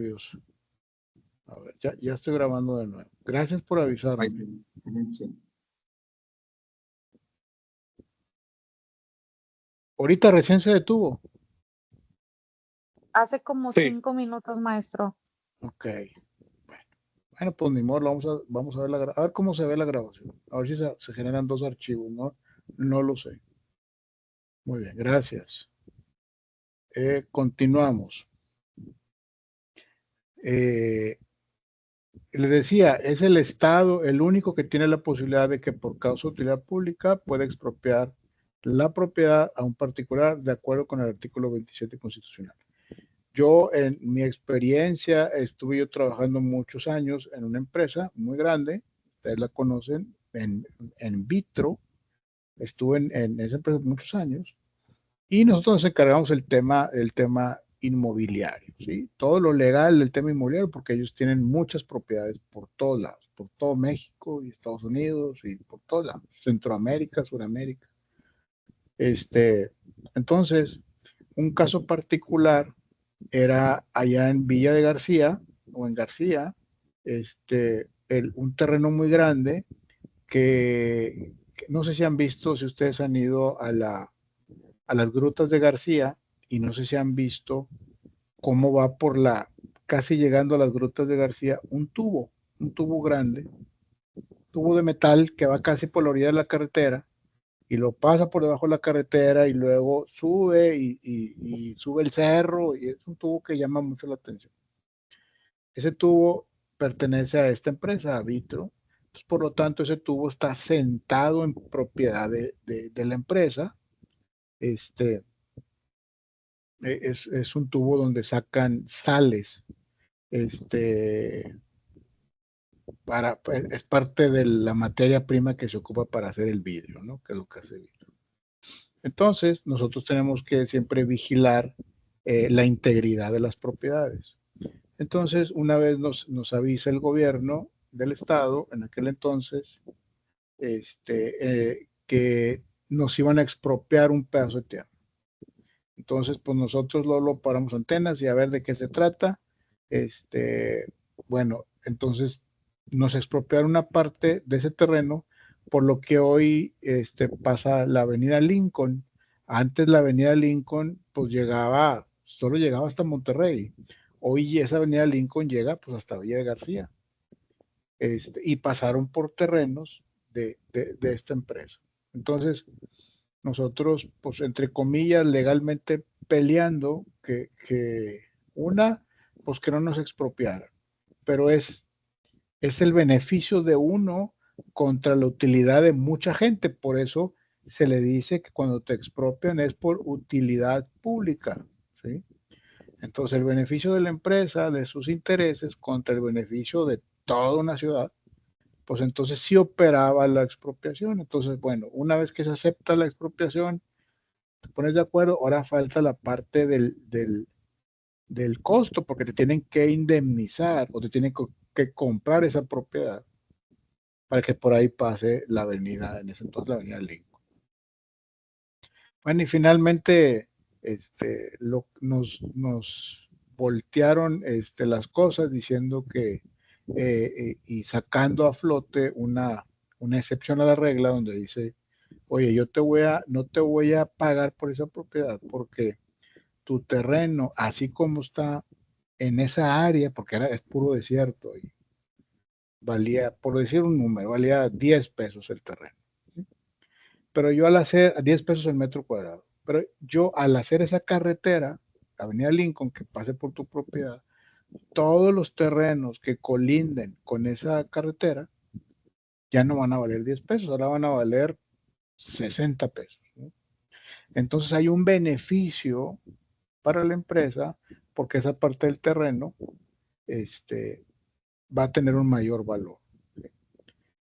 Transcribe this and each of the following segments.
nervioso. A ver, ya estoy grabando de nuevo. Gracias por avisarme. Sí. Ahorita recién se detuvo. Hace como Sí. 5 minutos, maestro. Ok. Bueno, pues ni modo, vamos a ver a ver cómo se ve la grabación. A ver si se generan dos archivos, ¿no? No lo sé. Muy bien, gracias. Continuamos. Le decía, es el Estado el único que tiene la posibilidad de que por causa de utilidad pública puede expropiar la propiedad a un particular de acuerdo con el artículo 27 constitucional. Yo, en mi experiencia, estuve yo trabajando muchos años en una empresa muy grande, ustedes la conocen, en Vitro, estuve en esa empresa muchos años, y nosotros nos encargamos el tema inmobiliario, ¿sí? Todo lo legal del tema inmobiliario, porque ellos tienen muchas propiedades por todos lados, por todo México y Estados Unidos y por todos lados, Centroamérica, Suramérica. Entonces, un caso particular era allá en Villa de García o en García, un terreno muy grande que no sé si han visto, si ustedes han ido a las grutas de García y no sé si han visto cómo va casi llegando a las grutas de García, un tubo grande, tubo de metal que va casi por la orilla de la carretera y lo pasa por debajo de la carretera y luego sube y sube el cerro y es un tubo que llama mucho la atención. Ese tubo pertenece a esta empresa, a Vitro. Entonces, por lo tanto, ese tubo está sentado en propiedad de la empresa. Es un tubo donde sacan sales. Es parte de la materia prima que se ocupa para hacer el vidrio, ¿no? Que es lo que hace vidrio. Entonces, nosotros tenemos que siempre vigilar la integridad de las propiedades. Entonces, una vez nos avisa el gobierno del estado, en aquel entonces, que nos iban a expropiar un pedazo de tierra. Entonces, pues nosotros lo paramos antenas y a ver de qué se trata. Bueno, entonces nos expropiaron una parte de ese terreno, por lo que hoy pasa la avenida Lincoln. Antes la avenida Lincoln, pues solo llegaba hasta Monterrey. Hoy esa avenida Lincoln llega pues hasta Villa de García. Y pasaron por terrenos de esta empresa. Entonces, nosotros, pues entre comillas, legalmente peleando pues que no nos expropiaran, pero es el beneficio de uno contra la utilidad de mucha gente, por eso se le dice que cuando te expropian es por utilidad pública, ¿sí? Entonces el beneficio de la empresa, de sus intereses, contra el beneficio de toda una ciudad, pues entonces sí operaba la expropiación. Entonces, bueno, una vez que se acepta la expropiación, te pones de acuerdo, ahora falta la parte del costo, porque te tienen que indemnizar o te tienen que comprar esa propiedad para que por ahí pase la avenida, en ese entonces la avenida Lincoln. Bueno, y finalmente nos voltearon las cosas diciendo que y sacando a flote una excepción a la regla donde dice, oye, no te voy a pagar por esa propiedad porque tu terreno, así como está en esa área, porque es puro desierto y valía, por decir un número, valía 10 pesos el terreno. ¿Sí? Pero yo al hacer 10 pesos el metro cuadrado, pero yo al hacer esa carretera, Avenida Lincoln, que pase por tu propiedad, todos los terrenos que colinden con esa carretera ya no van a valer 10 pesos, ahora van a valer 60 pesos. ¿No? Entonces hay un beneficio para la empresa porque esa parte del terreno va a tener un mayor valor.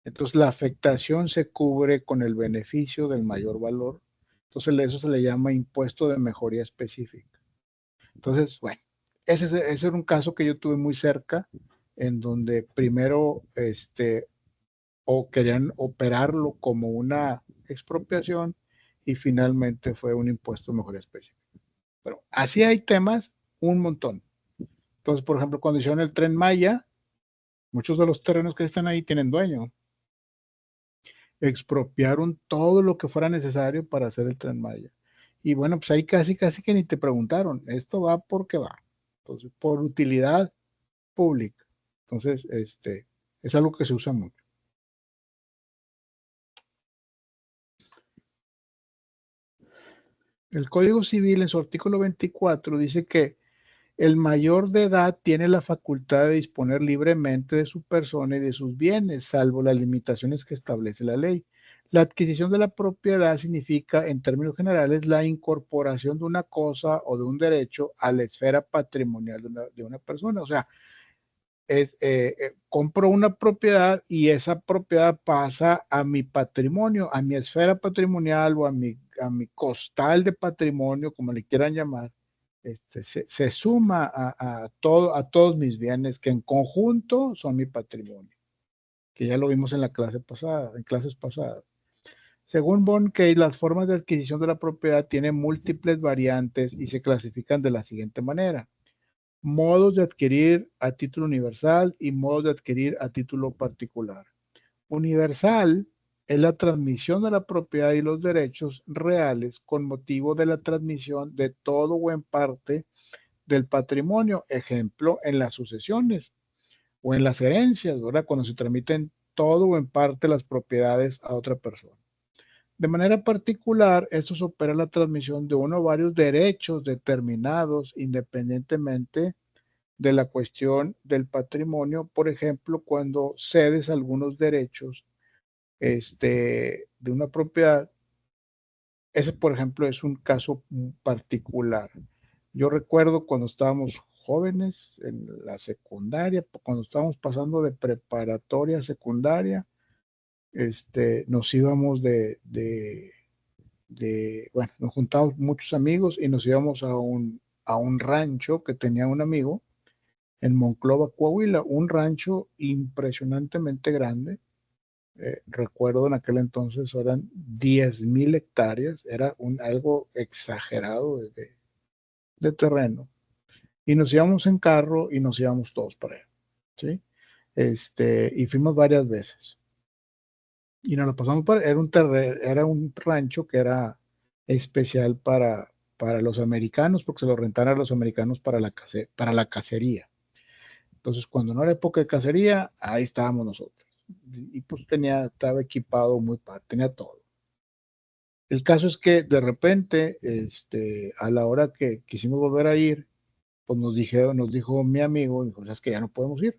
Entonces la afectación se cubre con el beneficio del mayor valor. Entonces eso se le llama impuesto de mejoría específica. Entonces, bueno, ese era un caso que yo tuve muy cerca, en donde primero o querían operarlo como una expropiación y finalmente fue un impuesto de mejoría específica. Pero así hay temas, un montón. Entonces, por ejemplo, cuando hicieron el Tren Maya, muchos de los terrenos que están ahí tienen dueño. Expropiaron todo lo que fuera necesario para hacer el Tren Maya. Y bueno, pues ahí casi que ni te preguntaron, esto va porque va. Entonces, por utilidad pública. Entonces, es algo que se usa mucho. El Código Civil en su artículo 24 dice que el mayor de edad tiene la facultad de disponer libremente de su persona y de sus bienes, salvo las limitaciones que establece la ley. La adquisición de la propiedad significa, en términos generales, la incorporación de una cosa o de un derecho a la esfera patrimonial de una persona. O sea, compro una propiedad y esa propiedad pasa a mi patrimonio, a mi esfera patrimonial o a mi costal de patrimonio, como le quieran llamar. Se suma a todos mis bienes que en conjunto son mi patrimonio, que ya lo vimos en la clase pasada, en clases pasadas. Según Bonnke, las formas de adquisición de la propiedad tienen múltiples variantes y se clasifican de la siguiente manera: modos de adquirir a título universal y modos de adquirir a título particular. Universal es la transmisión de la propiedad y los derechos reales con motivo de la transmisión de todo o en parte del patrimonio, ejemplo, en las sucesiones o en las herencias, ¿verdad? Cuando se transmiten todo o en parte las propiedades a otra persona. De manera particular, esto opera la transmisión de uno o varios derechos determinados independientemente de la cuestión del patrimonio, por ejemplo, cuando cedes algunos derechos de una propiedad. Ese, por ejemplo, es un caso particular. Yo recuerdo cuando estábamos jóvenes en la secundaria, cuando estábamos pasando de preparatoria a secundaria, nos íbamos bueno, nos juntábamos muchos amigos y nos íbamos a un rancho que tenía un amigo en Monclova, Coahuila, un rancho impresionantemente grande. Recuerdo en aquel entonces eran 10,000 hectáreas, era algo exagerado de terreno. Y nos íbamos en carro y nos íbamos todos para allá, ¿sí? Y fuimos varias veces. Y nos lo pasamos era un rancho que era especial para los americanos, porque se lo rentaron a los americanos para la cacería. Entonces, cuando no era época de cacería, ahí estábamos nosotros. Y pues estaba equipado muy padre, tenía todo. El caso es que de repente, a la hora que quisimos volver a ir, pues nos dijo mi amigo, dijo, es que ya no podemos ir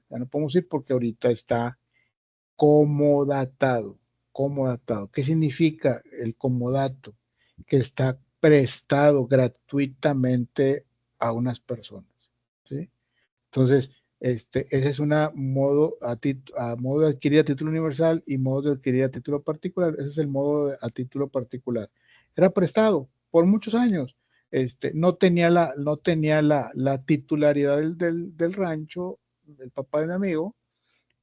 porque ahorita está comodatado. Comodatado. ¿Qué significa el comodato? Que está prestado gratuitamente a unas personas, ¿sí? Entonces, ese es modo de adquirir a título universal y modo de adquirir a título particular. Ese es el modo a título particular. Era prestado por muchos años. No tenía la titularidad del rancho, del papá de mi amigo,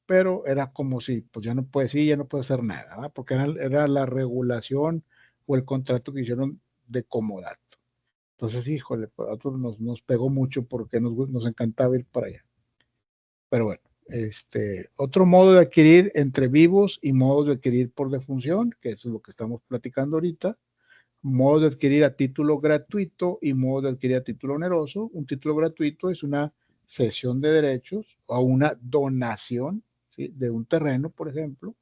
pero era como si, pues ya no puede, sí, ya no puede hacer nada, ¿verdad? Porque era la regulación o el contrato que hicieron de comodato. Entonces, híjole, pues, a nosotros nos pegó mucho porque nos encantaba ir para allá. Pero bueno, otro modo de adquirir entre vivos y modos de adquirir por defunción, que eso es lo que estamos platicando ahorita. Modo de adquirir a título gratuito y modo de adquirir a título oneroso. Un título gratuito es una cesión de derechos o una donación, ¿sí?, de un terreno, por ejemplo.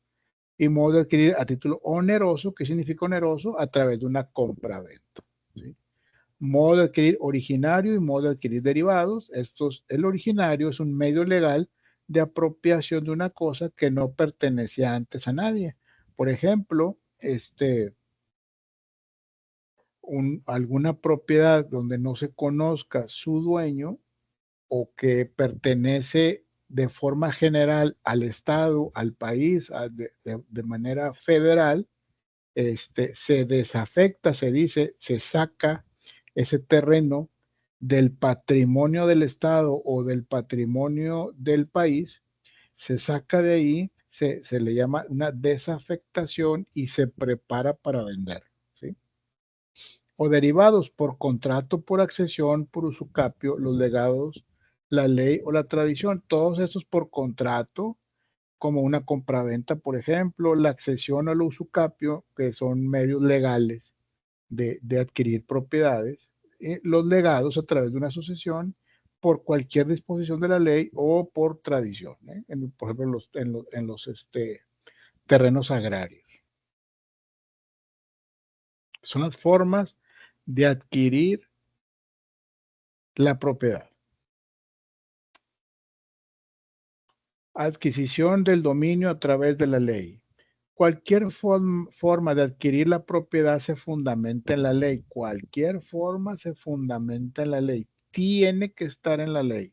Y modo de adquirir a título oneroso. ¿Qué significa oneroso? A través de una compra-venta, ¿sí? Modo de adquirir originario y modo de adquirir derivados. El originario es un medio legal de apropiación de una cosa que no pertenecía antes a nadie. Por ejemplo, alguna propiedad donde no se conozca su dueño o que pertenece de forma general al Estado, al país, de manera federal, se desafecta, se dice, se saca ese terreno del patrimonio del Estado o del patrimonio del país, se saca de ahí, se le llama una desafectación y se prepara para vender, ¿sí? O derivados por contrato, por accesión, por usucapio, los legados, la ley o la tradición. Todos estos por contrato, como una compraventa, por ejemplo, la accesión al usucapio, que son medios legales de adquirir propiedades, los legados a través de una sucesión por cualquier disposición de la ley o por tradición, por ejemplo, en los terrenos agrarios. Son las formas de adquirir la propiedad. Adquisición del dominio a través de la ley. Cualquier forma de adquirir la propiedad se fundamenta en la ley. Cualquier forma se fundamenta en la ley. Tiene que estar en la ley,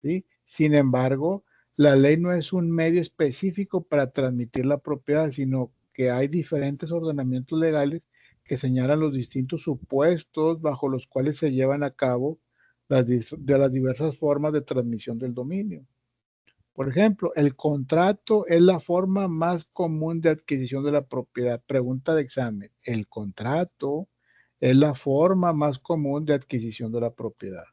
¿sí? Sin embargo, la ley no es un medio específico para transmitir la propiedad, sino que hay diferentes ordenamientos legales que señalan los distintos supuestos bajo los cuales se llevan a cabo de las diversas formas de transmisión del dominio. Por ejemplo, el contrato es la forma más común de adquisición de la propiedad. Pregunta de examen. El contrato es la forma más común de adquisición de la propiedad.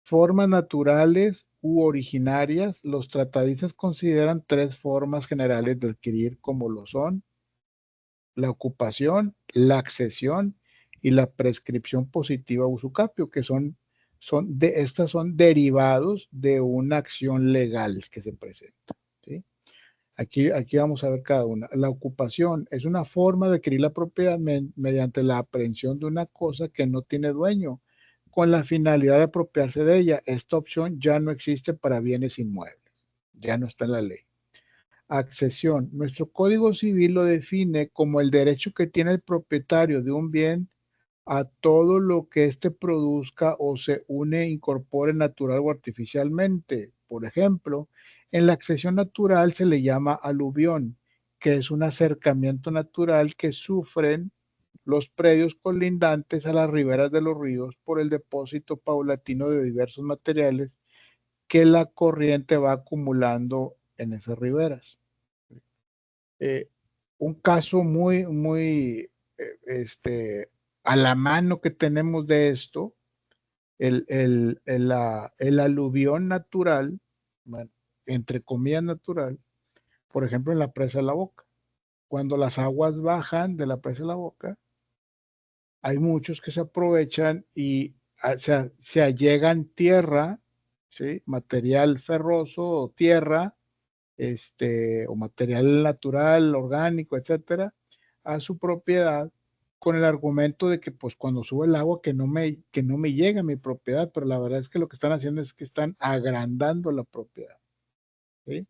Formas naturales u originarias, los tratadistas consideran tres formas generales de adquirir como lo son la ocupación, la accesión y la prescripción positiva usucapio, que estas son derivados de una acción legal que se presenta, ¿sí? Aquí vamos a ver cada una. La ocupación es una forma de adquirir la propiedad mediante la aprehensión de una cosa que no tiene dueño, con la finalidad de apropiarse de ella. Esta opción ya no existe para bienes inmuebles, ya no está en la ley. Accesión. Nuestro Código Civil lo define como el derecho que tiene el propietario de un bien a todo lo que éste produzca o se une, incorpore natural o artificialmente. Por ejemplo, en la accesión natural se le llama aluvión, que es un acercamiento natural que sufren los predios colindantes a las riberas de los ríos por el depósito paulatino de diversos materiales que la corriente va acumulando en esas riberas. Eh, un caso muy a la mano que tenemos de esto, el aluvión natural, bueno, entre comillas natural, por ejemplo en la presa de la Boca. Cuando las aguas bajan de la presa de la Boca, hay muchos que se aprovechan y se allegan tierra, ¿sí? Material ferroso o tierra, o material natural, orgánico, etcétera, a su propiedad con el argumento de que pues cuando sube el agua que no me llega a mi propiedad, pero la verdad es que lo que están haciendo es que están agrandando la propiedad, ¿sí?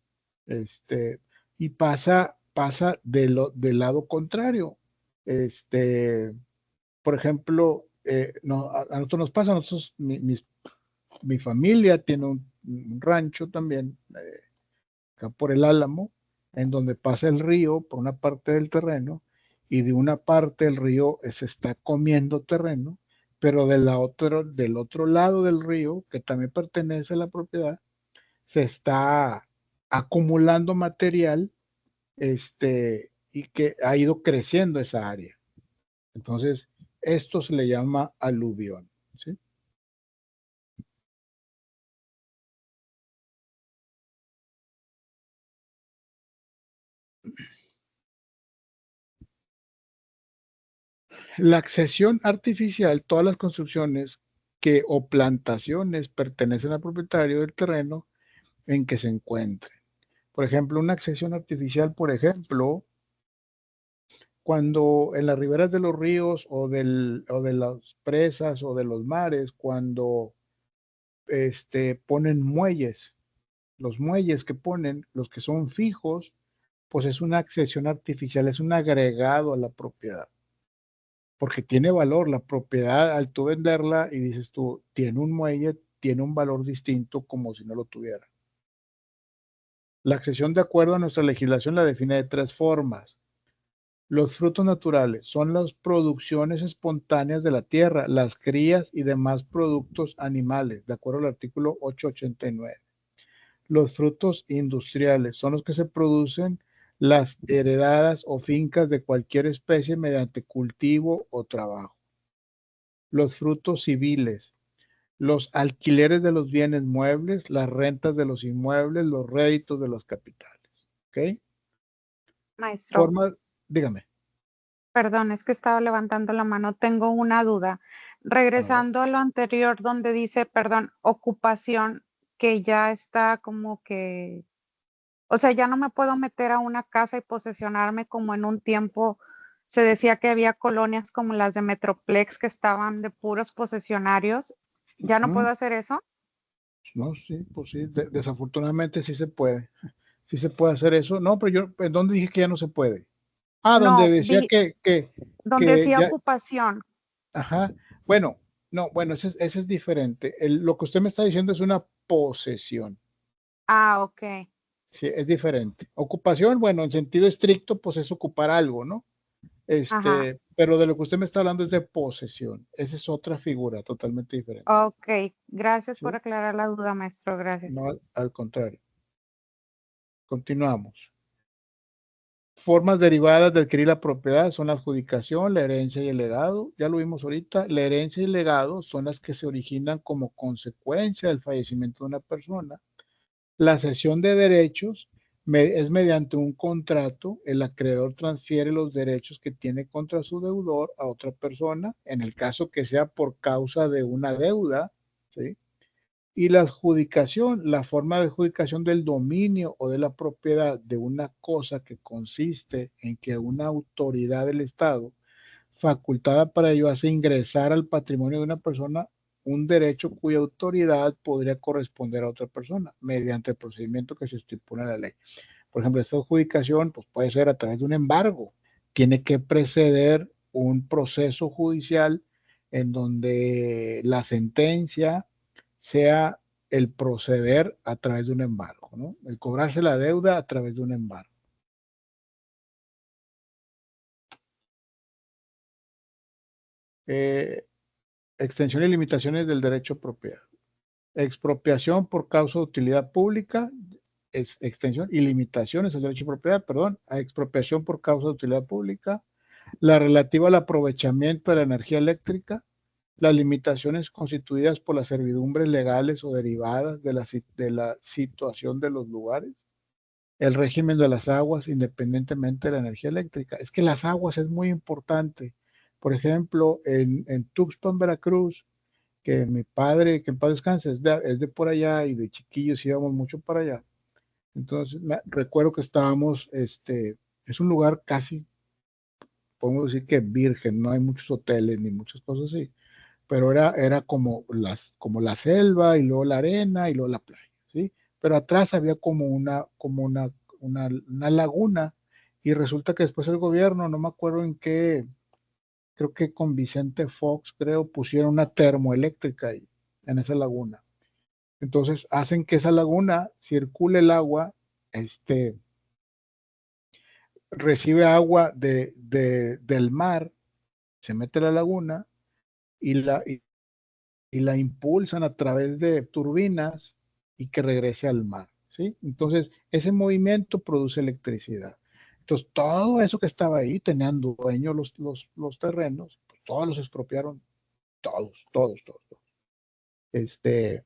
Este, y pasa del lado contrario. Este, por ejemplo, no, a nosotros nos pasa, mi familia tiene un rancho también, acá por el Álamo, en donde pasa el río por una parte del terreno y de una parte el río se está comiendo terreno, pero del otro lado del río, que también pertenece a la propiedad, se está acumulando material, y que ha ido creciendo esa área. Entonces, esto se le llama aluvión, ¿sí? La accesión artificial, todas las construcciones o plantaciones pertenecen al propietario del terreno en que se encuentre. Por ejemplo, una accesión artificial, por ejemplo, cuando en las riberas de los ríos o de las presas o de los mares, cuando ponen muelles, los muelles que ponen, los que son fijos, pues es una accesión artificial, es un agregado a la propiedad, porque tiene valor. La propiedad, al tú venderla y dices tú, tiene un muelle, tiene un valor distinto como si no lo tuviera. La accesión, de acuerdo a nuestra legislación, la define de tres formas. Los frutos naturales son las producciones espontáneas de la tierra, las crías y demás productos animales, de acuerdo al artículo 889. Los frutos industriales son los que se producen las heredadas o fincas de cualquier especie mediante cultivo o trabajo. Los frutos civiles los alquileres de los bienes muebles, las rentas de los inmuebles, los réditos de los capitales. ¿Ok? Maestro, Forma, dígame. perdón, es que estaba levantando la mano. Tengo una duda. A ver. Regresando a lo anterior donde dice, perdón, ocupación, que ya está como que, o sea, ya no me puedo meter a una casa y posesionarme como en un tiempo. Se decía que había colonias como las de Metroplex que estaban de puros posesionarios. ¿Ya no puedo Ujú. hacer eso? No, sí, pues sí, desafortunadamente sí se puede. Sí se puede hacer eso. No, pero yo, ¿en dónde dije que ya no se puede? Ah, donde No, decía donde que decía ya, ocupación. ajá. Bueno, no, bueno, ese es diferente. Lo que usted me está diciendo es una posesión. Ah, ok. Sí, es diferente. Ocupación, bueno, en sentido estricto, pues es ocupar algo, ¿no? Ajá. Pero de lo que usted me está hablando es de posesión. Esa es otra figura totalmente diferente. Ok. Gracias por ¿Sí? aclarar la duda, maestro. Gracias. No, al contrario. Continuamos. Formas derivadas de adquirir la propiedad son la adjudicación, la herencia y el legado. Ya lo vimos ahorita. La herencia y el legado son las que se originan como consecuencia del fallecimiento de una persona. La cesión de derechos es mediante un contrato. El acreedor transfiere los derechos que tiene contra su deudor a otra persona, en el caso que sea por causa de una deuda, ¿sí? Y la adjudicación, la forma de adjudicación del dominio o de la propiedad de una cosa que consiste en que una autoridad del Estado, facultada para ello, hace ingresar al patrimonio de una persona un derecho cuya autoridad podría corresponder a otra persona mediante el procedimiento que se estipula en la ley. Por ejemplo, esta adjudicación pues, puede ser a través de un embargo. Tiene que preceder un proceso judicial en donde la sentencia sea el proceder a través de un embargo, ¿no? El cobrarse la deuda a través de un embargo. Eh, Extensión y limitaciones del derecho a propiedad. Expropiación por causa de utilidad pública, es extensión y limitaciones del derecho a propiedad, perdón, a expropiación por causa de utilidad pública, la relativa al aprovechamiento de la energía eléctrica, las limitaciones constituidas por las servidumbres legales o derivadas de la situación de los lugares, el régimen de las aguas independientemente de la energía eléctrica. Es que las aguas es muy importante. Por ejemplo, en Tuxpan, Veracruz, que mi padre, que en paz descanse, es de por allá y de chiquillos íbamos mucho para allá. Entonces, recuerdo que estábamos, es un lugar casi, podemos decir que virgen, no hay muchos hoteles ni muchas cosas así, pero era como la selva y luego la arena y luego la playa, ¿sí? Pero atrás había una laguna y resulta que después el gobierno, no me acuerdo en qué, creo que con Vicente Fox, creo, pusieron una termoeléctrica ahí, en esa laguna. Entonces hacen que esa laguna circule el agua, este, recibe agua del mar, se mete a la laguna y la impulsan a través de turbinas y que regrese al mar, ¿sí? Entonces, ese movimiento produce electricidad. Entonces, todo eso que estaba ahí, tenían dueños los terrenos, pues, todos los expropiaron, todos. Este,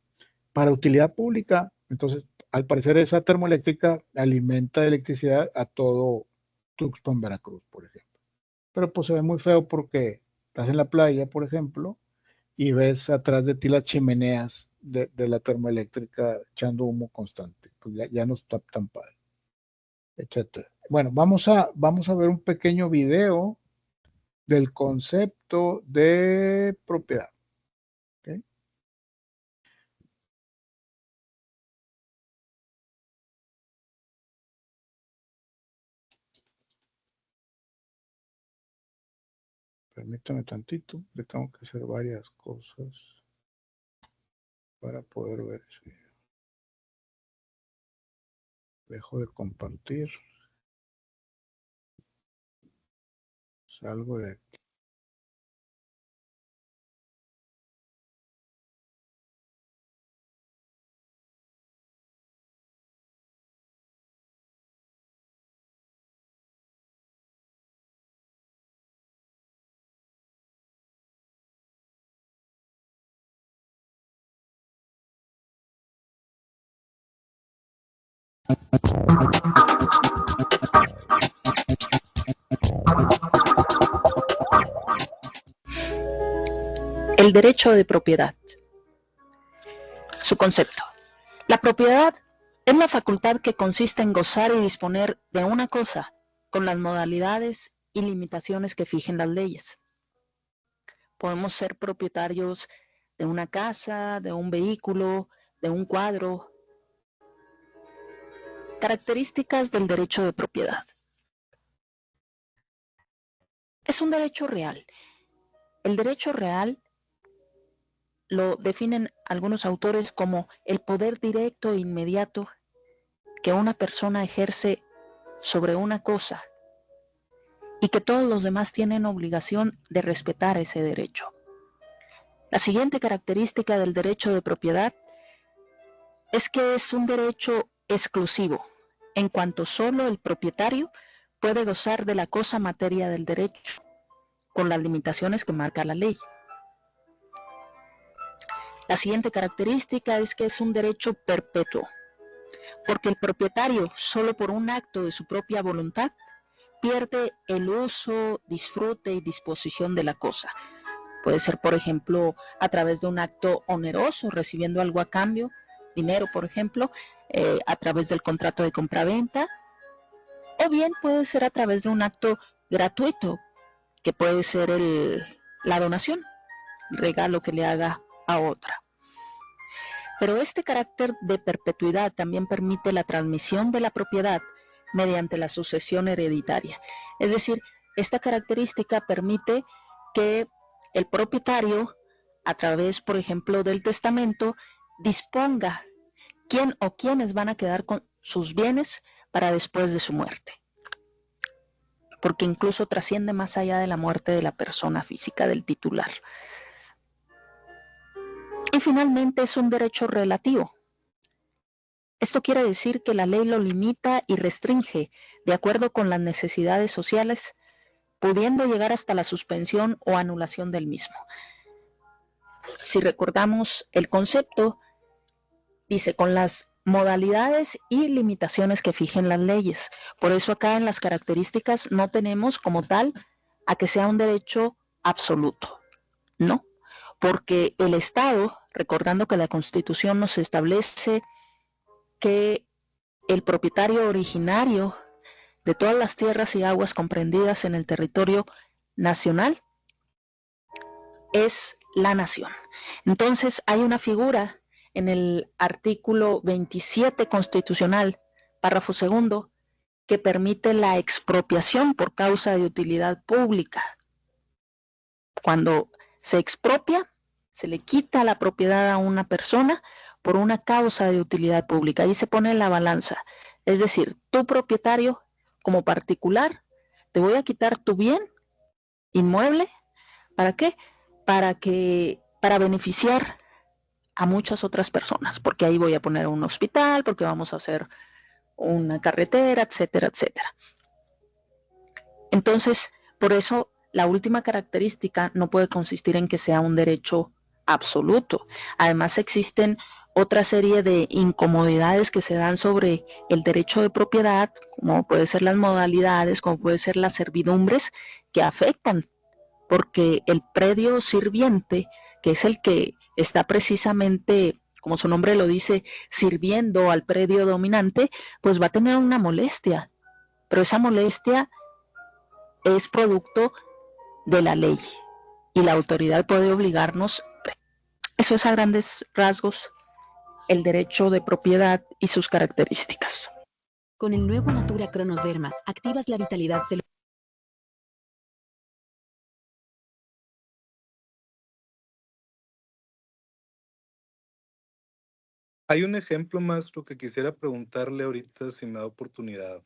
para utilidad pública, entonces, al parecer esa termoeléctrica alimenta de electricidad a todo Tuxpan, Veracruz, por ejemplo. Pero pues se ve muy feo porque estás en la playa, por ejemplo, y ves atrás de ti las chimeneas de la termoeléctrica echando humo constante. Pues ya no está tan padre, etcétera. Bueno, vamos a ver un pequeño video del concepto de propiedad. ¿Ok? Permítame tantito, le tengo que hacer varias cosas para poder ver ese video. Dejo de compartir, salgo de aquí. El derecho de propiedad. Su concepto. La propiedad es la facultad que consiste en gozar y disponer de una cosa con las modalidades y limitaciones que fijen las leyes. Podemos ser propietarios de una casa, de un vehículo, de un cuadro. Características del derecho de propiedad. Es un derecho real. El derecho real lo definen algunos autores como el poder directo e inmediato que una persona ejerce sobre una cosa y que todos los demás tienen obligación de respetar ese derecho. La siguiente característica del derecho de propiedad es que es un derecho exclusivo, en cuanto solo el propietario puede gozar de la cosa materia del derecho, con las limitaciones que marca la ley. La siguiente característica es que es un derecho perpetuo, porque el propietario, solo por un acto de su propia voluntad, pierde el uso, disfrute y disposición de la cosa. Puede ser, por ejemplo, a través de un acto oneroso, recibiendo algo a cambio, dinero, por ejemplo, a través del contrato de compraventa, o bien puede ser a través de un acto gratuito, que puede ser la donación, el regalo que le haga a otra. Pero este carácter de perpetuidad también permite la transmisión de la propiedad mediante la sucesión hereditaria. Es decir, esta característica permite que el propietario, a través, por ejemplo, del testamento, disponga quién o quiénes van a quedar con sus bienes para después de su muerte. Porque incluso trasciende más allá de la muerte de la persona física, del titular. Y finalmente es un derecho relativo. Esto quiere decir que la ley lo limita y restringe de acuerdo con las necesidades sociales, pudiendo llegar hasta la suspensión o anulación del mismo. Si recordamos el concepto, dice con las modalidades y limitaciones que fijen las leyes. Por eso acá en las características no tenemos como tal a que sea un derecho absoluto, no, porque el Estado, recordando que la Constitución nos establece que el propietario originario de todas las tierras y aguas comprendidas en el territorio nacional es la nación. Entonces hay una figura en el artículo 27 constitucional, párrafo segundo, que permite la expropiación por causa de utilidad pública. Cuando se expropia, se le quita la propiedad a una persona por una causa de utilidad pública. Ahí se pone en la balanza. Es decir, tu propietario, como particular, te voy a quitar tu bien inmueble. ¿Para qué? Para beneficiar a muchas otras personas, porque ahí voy a poner un hospital, porque vamos a hacer una carretera, etcétera, etcétera. Entonces, por eso la última característica no puede consistir en que sea un derecho absoluto. Además, existen otra serie de incomodidades que se dan sobre el derecho de propiedad, como pueden ser las modalidades, como pueden ser las servidumbres, que afectan, porque el predio sirviente, que es el que está precisamente, como su nombre lo dice, sirviendo al predio dominante, pues va a tener una molestia, pero esa molestia es producto de la ley y la autoridad puede obligarnos. Eso es a grandes rasgos el derecho de propiedad y sus características. Con el nuevo Natura Cronosderma, activas la vitalidad celular. Hay un ejemplo, maestro, que quisiera preguntarle ahorita si me da oportunidad.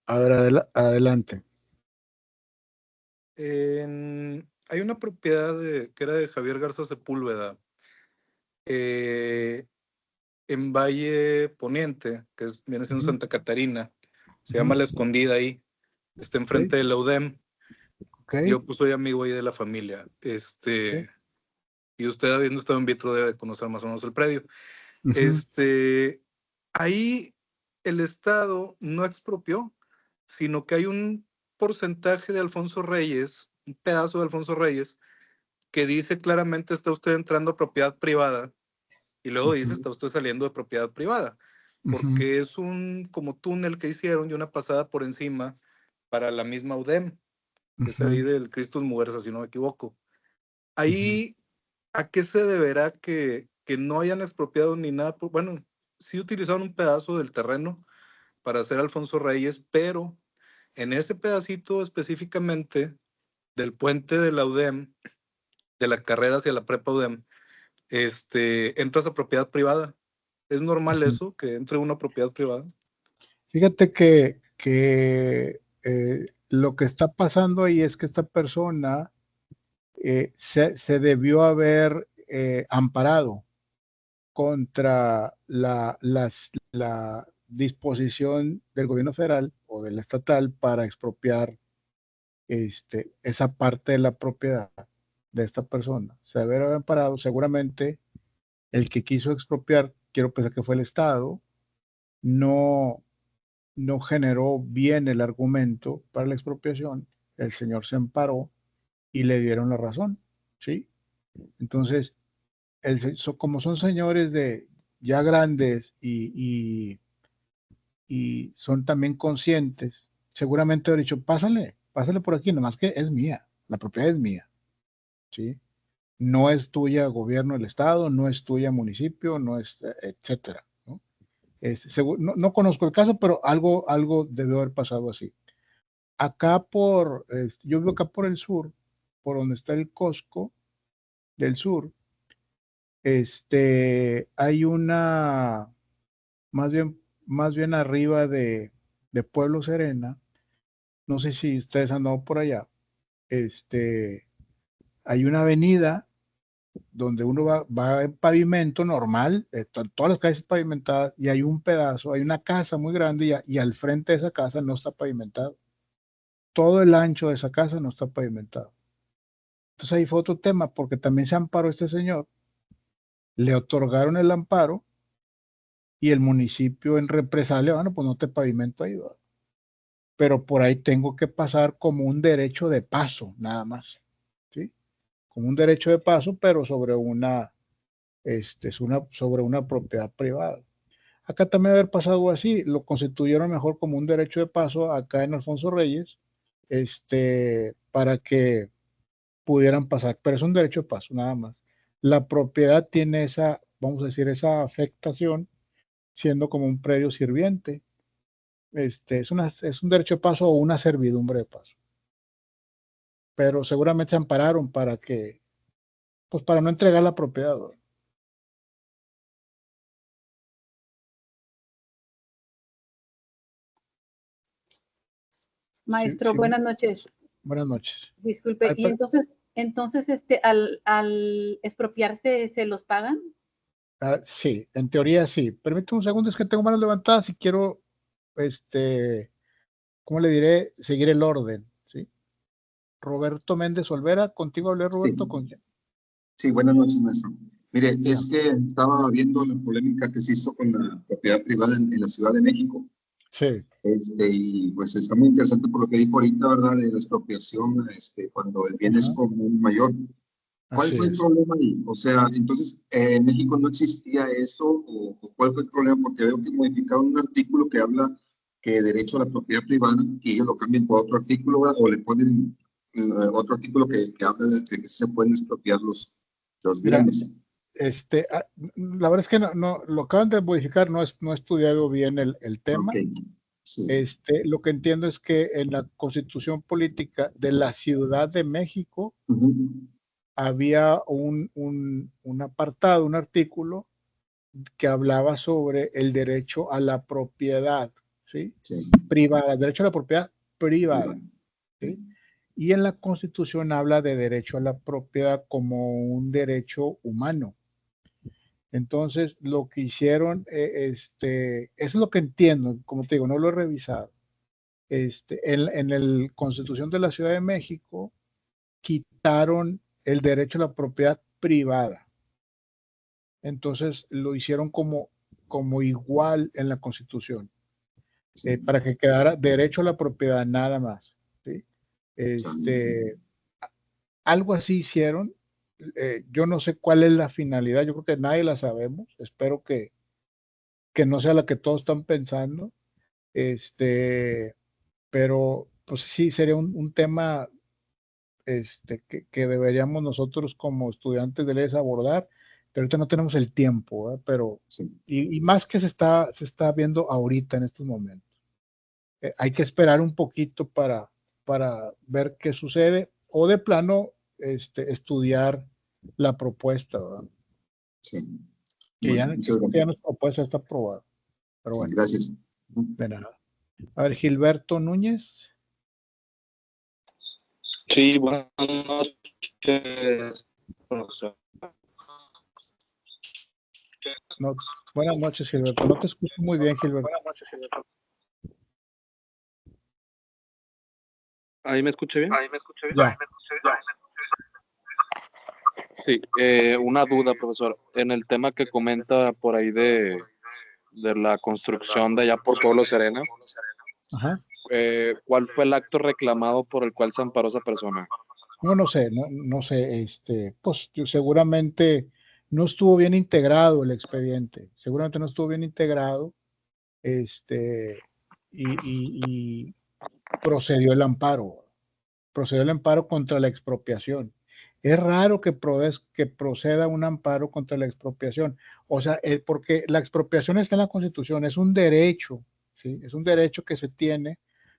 A ver, adelante. Hay una propiedad que era de Javier Garza Sepúlveda, en Valle Poniente, que viene siendo Santa Catarina. Se llama La Escondida ahí. Está enfrente de la UDEM. Ok. Yo pues soy amigo ahí de la familia. Y usted habiendo estado en vitro debe de conocer más o menos el predio. Ujú, Ahí el Estado no expropió, sino que hay un porcentaje de Alfonso Reyes, un pedazo de Alfonso Reyes, que dice claramente está usted entrando a propiedad privada y luego dice ujú, está usted saliendo de propiedad privada, ujú, porque es un como túnel que hicieron y una pasada por encima para la misma UDEM, que es ahí ujú, del Cristus Mujeres, si no me equivoco. ujú. Ahí, ¿a qué se deberá que no hayan expropiado ni nada? Bueno, sí utilizaron un pedazo del terreno para hacer Alfonso Reyes, pero en ese pedacito específicamente del puente de la UDEM, de la carrera hacia la prepa UDEM, entras a propiedad privada. ¿Es normal Ujú. eso, que entre una propiedad privada? Fíjate que lo que está pasando ahí es que esta persona se debió haber amparado contra la disposición del gobierno federal o del estatal para expropiar esa parte de la propiedad de esta persona. Se debe haber amparado, seguramente el que quiso expropiar, quiero pensar que fue el Estado, no, no generó bien el argumento para la expropiación, el señor se amparó y le dieron la razón, ¿sí? Entonces, como son señores de ya grandes y son también conscientes, seguramente han dicho, pásale por aquí, nomás que es mía, la propiedad es mía, ¿sí? No es tuya gobierno del estado, no es tuya municipio, no es, etcétera, ¿no? No conozco el caso, pero algo debió haber pasado así. Yo vivo acá por el sur, por donde está el Costco del sur, hay más bien, más bien arriba de Pueblo Serena, no sé si ustedes han andado por allá, este, hay una avenida donde uno va en pavimento normal, todas las calles pavimentadas, y hay un pedazo, hay una casa muy grande y al frente de esa casa no está pavimentado. Todo el ancho de esa casa no está pavimentado. Entonces ahí fue otro tema, porque también se amparó este señor, le otorgaron el amparo y el municipio en represalia, bueno, pues no te pavimento ahí, ¿verdad? Pero por ahí tengo que pasar como un derecho de paso, nada más, ¿sí? Como un derecho de paso, pero sobre una propiedad privada. Acá también haber pasado así, lo constituyeron mejor como un derecho de paso acá en Alfonso Reyes, para que pudieran pasar, pero es un derecho de paso, nada más. La propiedad tiene esa, vamos a decir, esa afectación, siendo como un predio sirviente. Es un derecho de paso o una servidumbre de paso. Pero seguramente se ampararon pues para no entregar la propiedad, ¿no? Sí, Maestro, sí, buenas noches. buenas noches. Disculpe, Ay, y entonces, al expropiarse, ¿se los pagan? sí, en teoría sí. Permítame un segundo, es que tengo manos levantadas y quiero, ¿cómo le diré? Seguir el orden, ¿sí? Roberto Méndez Olvera, contigo hablé, Sí, Roberto, con quién? sí, buenas noches, maestro. Mire, es Dígame. que estaba viendo la polémica que se hizo con la propiedad privada en la Ciudad de México. Sí, Y pues está muy interesante por lo que dijo ahorita, ¿verdad? De la expropiación, cuando el bien es ajá, común mayor. ¿Cuál así fue el es. problema ahí? O sea, entonces, ¿en México no existía eso? ¿O cuál fue el problema? Porque veo que modificaron un artículo que habla que derecho a la propiedad privada, y ellos lo cambian por otro artículo, ¿verdad? O le ponen otro artículo que habla de que se pueden expropiar los Mira, bienes. la verdad es que lo acaban de modificar, no he estudiado bien el Ok, tema. sí. Lo que entiendo es que en la Constitución Política de la Ciudad de México Ujú. había un apartado, un artículo que hablaba sobre el derecho a la propiedad, ¿sí? Sí, Privada, derecho a la propiedad privada, privado. ¿sí? Y en la Constitución habla de derecho a la propiedad como un derecho humano. Entonces, lo que hicieron, es lo que entiendo, como te digo, no lo he revisado. En la Constitución de la Ciudad de México quitaron el derecho a la propiedad privada. Entonces lo hicieron como igual en la Constitución, para que quedara derecho a la propiedad nada más, ¿sí? Algo así hicieron. Yo no sé cuál es la finalidad, yo creo que nadie la sabemos, espero que no sea la que todos están pensando, pero pues sí sería un tema que deberíamos nosotros como estudiantes de leyes abordar, pero ahorita no tenemos el tiempo, ¿verdad? Pero, y más que se está viendo ahorita en estos momentos. Hay que esperar un poquito para ver qué sucede, o de plano estudiar la propuesta, ¿verdad? Sí. Que Bueno, ya, muchas creo que ya gracias. nuestra propuesta está aprobada. Pero Sí, bueno, gracias. de nada. A ver, Gilberto Núñez. Sí, buenas noches, profesor. No, buenas noches, Gilberto. No te escucho muy bien, Gilberto. ¿Ahí me escuché bien? Ya. Sí, una duda, profesor. En el tema que comenta por ahí de la construcción de allá por Pueblo Serena, Ajá. ¿cuál fue el acto reclamado por el cual se amparó esa persona? No sé, no sé, pues seguramente no estuvo bien integrado el expediente, seguramente no estuvo bien integrado, y procedió el amparo contra la expropiación. Es raro que proceda un amparo contra la expropiación, o sea, porque la expropiación está en la Constitución, es un derecho, ¿sí? Es un derecho que se tiene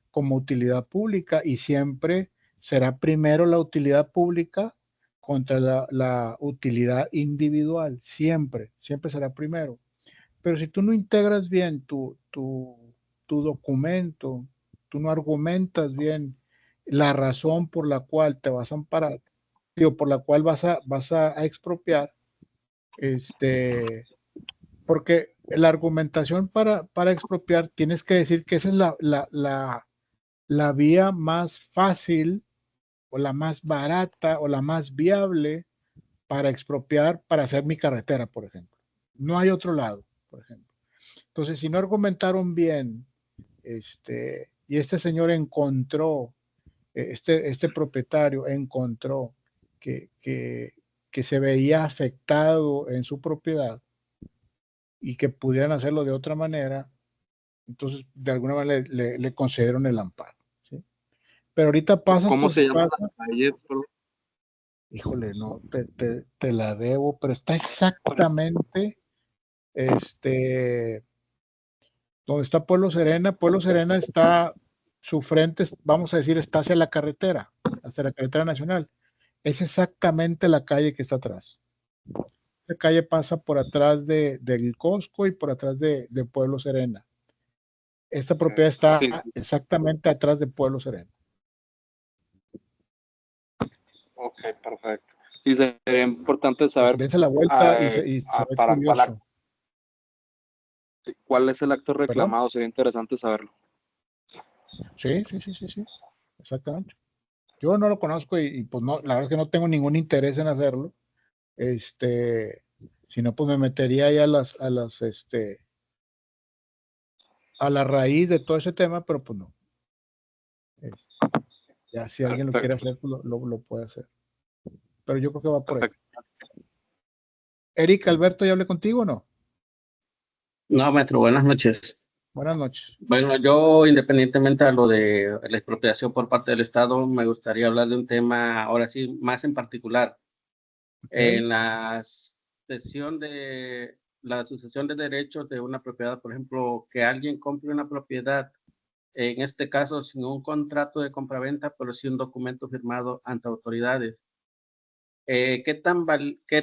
como utilidad pública y siempre será primero la utilidad pública contra la utilidad individual, siempre será primero. Pero si tú no integras bien tu documento, tú no argumentas bien la razón por la cual te vas a amparar, digo, por la cual vas a expropiar, porque la argumentación para expropiar tienes que decir que esa es la vía más fácil o la más barata o la más viable para expropiar, para hacer mi carretera, por ejemplo. No hay otro lado, por ejemplo. Entonces, si no argumentaron bien, y este señor encontró, este propietario encontró que se veía afectado en su propiedad y que pudieran hacerlo de otra manera, entonces de alguna manera le concedieron el amparo, ¿sí? Pero ahorita pasas ¿Cómo por se su llama casa, la calle? híjole, no, te la debo, pero está exactamente, donde está Pueblo Serena está, su frente, vamos a decir, está hacia la carretera nacional. Es exactamente la calle que está atrás. La calle pasa por atrás del Costco y por atrás de Pueblo Serena. Esta propiedad está Sí, exactamente atrás de Pueblo Serena. ok, perfecto. Sí, sería importante saber Dense la vuelta y se ve para curioso. cuál es el acto ¿Perdón? reclamado, sería interesante saberlo. Sí, exactamente. Yo no lo conozco y pues no, la verdad es que no tengo ningún interés en hacerlo. Si no, pues me metería ahí a la raíz de todo ese tema, pero pues no. Ya si alguien lo quiere Perfecto, hacer, pues lo puede hacer. Pero yo creo que va por ahí. perfecto. Eric, Alberto, ¿ya hablé contigo o no? No, maestro, buenas noches. Buenas noches. Bueno, yo independientemente de lo de la expropiación por parte del Estado, me gustaría hablar de un tema, ahora sí, más en particular. Okay. En la sucesión de derechos de una propiedad, por ejemplo, que alguien compre una propiedad, en este caso sin un contrato de compraventa, pero sí un documento firmado ante autoridades. ¿Qué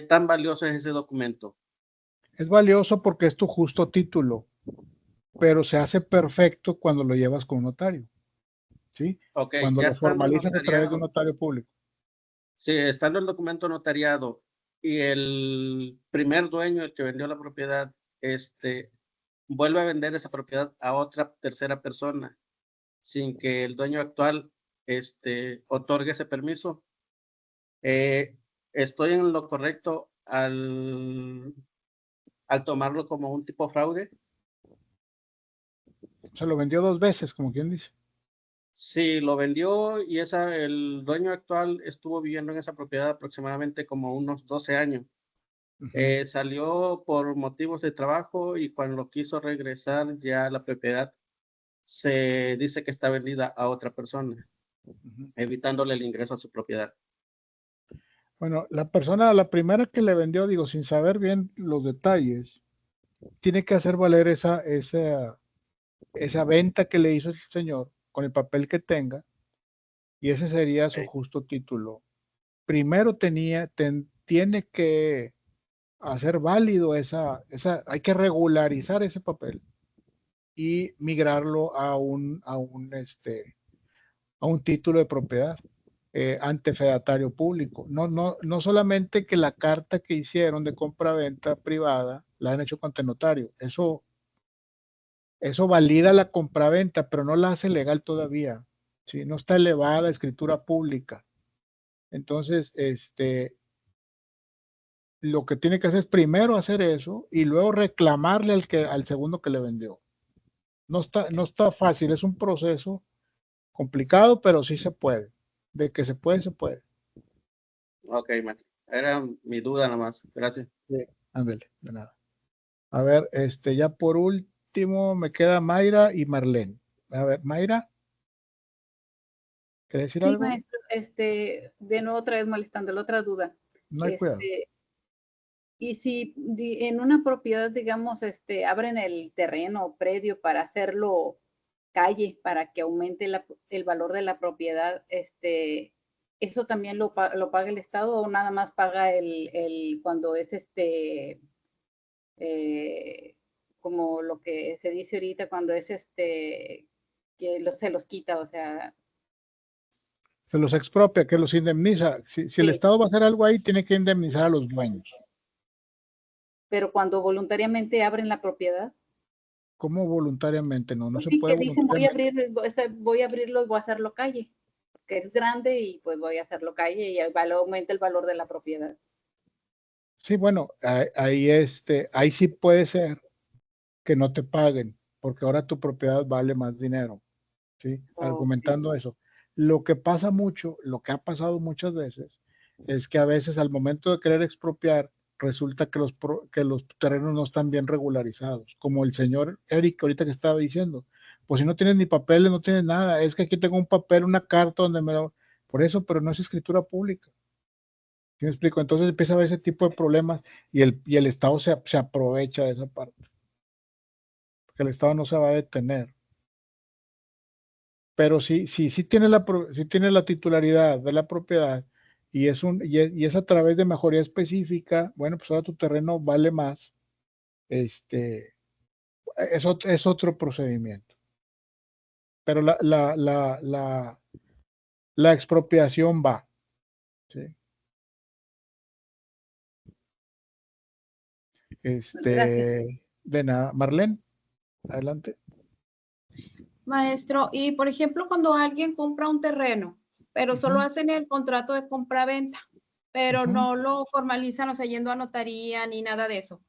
tan valioso es ese documento? Es valioso porque es tu justo título, pero se hace perfecto cuando lo llevas con un notario, ¿sí? Ok, Cuando ya lo estando formalizas a través de un notariado. notario público. Sí, estando el documento notariado y el primer dueño, el que vendió la propiedad, vuelve a vender esa propiedad a otra tercera persona sin que el dueño actual, otorgue ese permiso. ¿Estoy en lo correcto al tomarlo como un tipo fraude? Se lo vendió 2 veces, como quien dice. Sí, lo vendió y el dueño actual estuvo viviendo en esa propiedad aproximadamente como unos 12 años. Salió por motivos de trabajo y cuando quiso regresar ya la propiedad se dice que está vendida a otra persona, evitándole el ingreso a su propiedad. Bueno, la primera que le vendió, digo, sin saber bien los detalles, tiene que hacer valer esa venta que le hizo el señor con el papel que tenga, y ese sería su justo título. Primero tiene que hacer válido hay que regularizar ese papel y migrarlo a un título de propiedad ante fedatario público. No solamente que la carta que hicieron de compra-venta privada la han hecho ante notario. Eso valida la compraventa, pero no la hace legal todavía. ¿Sí? No está elevada a escritura pública. Entonces, lo que tiene que hacer es primero hacer eso y luego reclamarle al segundo que le vendió. No está fácil, es un proceso complicado, pero sí se puede. De que se puede, se puede. Ok, maestro. Era mi duda nomás. Gracias. Sí, ándale, de nada. A ver, ya por último me queda Mayra y Marlene. A ver, Mayra, ¿quieres decir Sí, algo? maestro, de nuevo otra vez molestando la otra duda. No hay cuidado. Y si en una propiedad, digamos, abren el terreno o predio para hacerlo calle, para que aumente el valor de la propiedad, ¿eso también lo paga el Estado o nada más paga cuando es como lo que se dice ahorita, cuando es que se los quita, o sea? Se los expropia, que los indemniza. Si el Estado va a hacer algo ahí, tiene que indemnizar a los dueños. Pero cuando voluntariamente abren la propiedad. ¿Cómo voluntariamente? No Pues se sí, puede que dicen voy a voluntariamente. abrirlo y voy a hacerlo calle, que es grande y pues voy a hacerlo calle y aumenta el valor de la propiedad. Sí, bueno, ahí sí puede ser que no te paguen, porque ahora tu propiedad vale más dinero, ¿sí? Argumentando eso. Lo que pasa mucho, lo que ha pasado muchas veces, es que a veces al momento de querer expropiar, resulta que los terrenos no están bien regularizados, como el señor Eric ahorita que estaba diciendo. Pues si no tienes ni papeles, no tienes nada, es que aquí tengo un papel, una carta donde por eso, pero no es escritura pública. ¿Sí me explico? Entonces empieza a haber ese tipo de problemas y el Estado se aprovecha de esa parte. Porque el Estado no se va a detener. Pero sí tiene la titularidad de la propiedad y es a través de mejoría específica, bueno, pues ahora tu terreno vale más. Es otro procedimiento. Pero la expropiación va. ¿Sí? Gracias. De nada. Marlene, adelante. Maestro, y por ejemplo, cuando alguien compra un terreno, pero solo hacen el contrato de compra-venta, pero no lo formalizan, o sea, yendo a notaría ni nada de eso.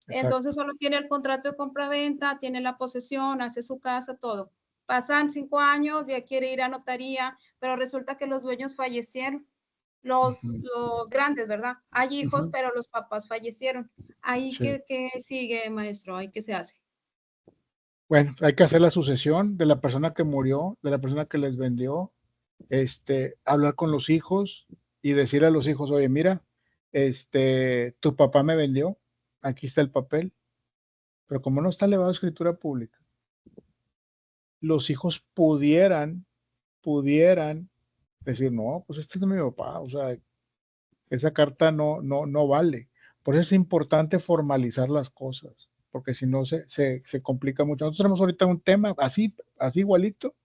Exacto. Entonces solo tiene el contrato de compra-venta, tiene la posesión, hace su casa, todo. Pasan 5 años, ya quiere ir a notaría, pero resulta que los dueños fallecieron. Los grandes, ¿verdad? Hay hijos, pero los papás fallecieron. ¿Ahí Sí. qué sigue, maestro? ¿Ahí qué se hace? Bueno, hay que hacer la sucesión de la persona que murió, de la persona que les vendió, hablar con los hijos y decir a los hijos, oye, mira, tu papá me vendió, aquí está el papel, pero como no está elevado a escritura pública, los hijos pudieran decir, no, pues este es de mi papá, o sea, esa carta no vale. Por eso es importante formalizar las cosas, porque si no se complica mucho. Nosotros tenemos ahorita un tema así igualito,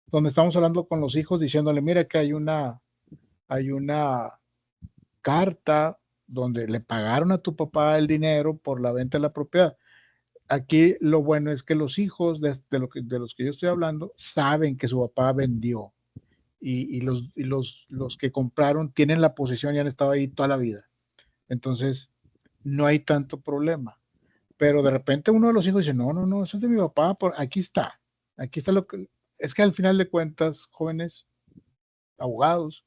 donde estamos hablando con los hijos diciéndole, mira que hay una carta donde le pagaron a tu papá el dinero por la venta de la propiedad. Aquí lo bueno es que los hijos de los que yo estoy hablando saben que su papá vendió y los que compraron tienen la posesión y han estado ahí toda la vida. Entonces, no hay tanto problema. Pero de repente uno de los hijos dice, no, no, no, eso es de mi papá, aquí está lo que... Es que al final de cuentas, jóvenes, abogados,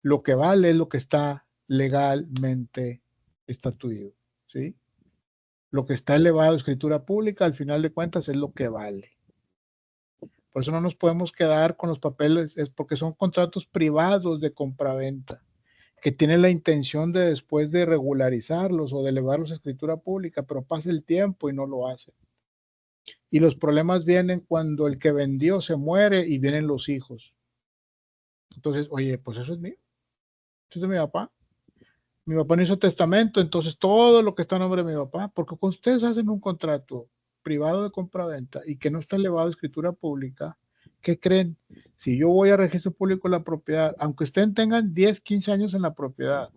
lo que vale es lo que está legalmente estatuido, ¿sí? Lo que está elevado a escritura pública, al final de cuentas, es lo que vale. Por eso no nos podemos quedar con los papeles, es porque son contratos privados de compraventa, que tienen la intención de después de regularizarlos o de elevarlos a escritura pública, pero pasa el tiempo y no lo hacen. Y los problemas vienen cuando el que vendió se muere y vienen los hijos. Entonces, oye, pues eso es mío, eso es de mi papá. Mi papá no hizo testamento, entonces todo lo que está a nombre de mi papá, porque cuando ustedes hacen un contrato privado de compraventa y que no está elevado a escritura pública, ¿qué creen? Si yo voy a registro público de la propiedad, aunque ustedes tengan 10, 15 años en la propiedad,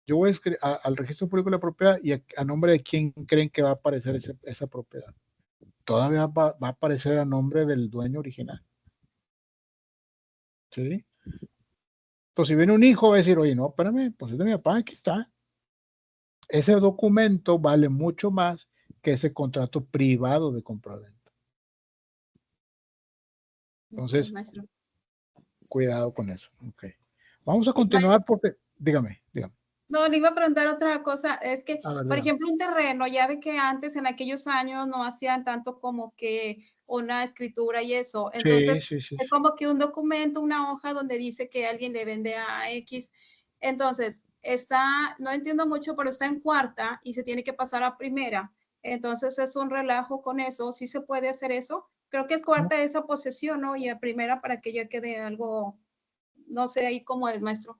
yo voy al registro público de la propiedad y a nombre de quién creen que va a aparecer esa propiedad. Todavía va a aparecer a nombre del dueño original. ¿Sí? Entonces, si viene un hijo, va a decir, oye, no, espérame, pues es de mi papá, aquí está. Ese documento vale mucho más que ese contrato privado de compraventa. Entonces, maestro. cuidado con eso. Okay. Vamos a continuar porque, dígame. No, le iba a preguntar otra cosa. Es que, ver, por ejemplo, un terreno, ya ve que antes, en aquellos años, no hacían tanto como que una escritura y eso. Entonces, sí. es como que un documento, una hoja donde dice que alguien le vende a X. Entonces, no entiendo mucho, pero está en cuarta y se tiene que pasar a primera. Entonces, es un relajo con eso. ¿Sí se puede hacer eso? Creo que es cuarta esa posesión, ¿no? Y a primera para que ya quede algo, no sé, ahí como el maestro.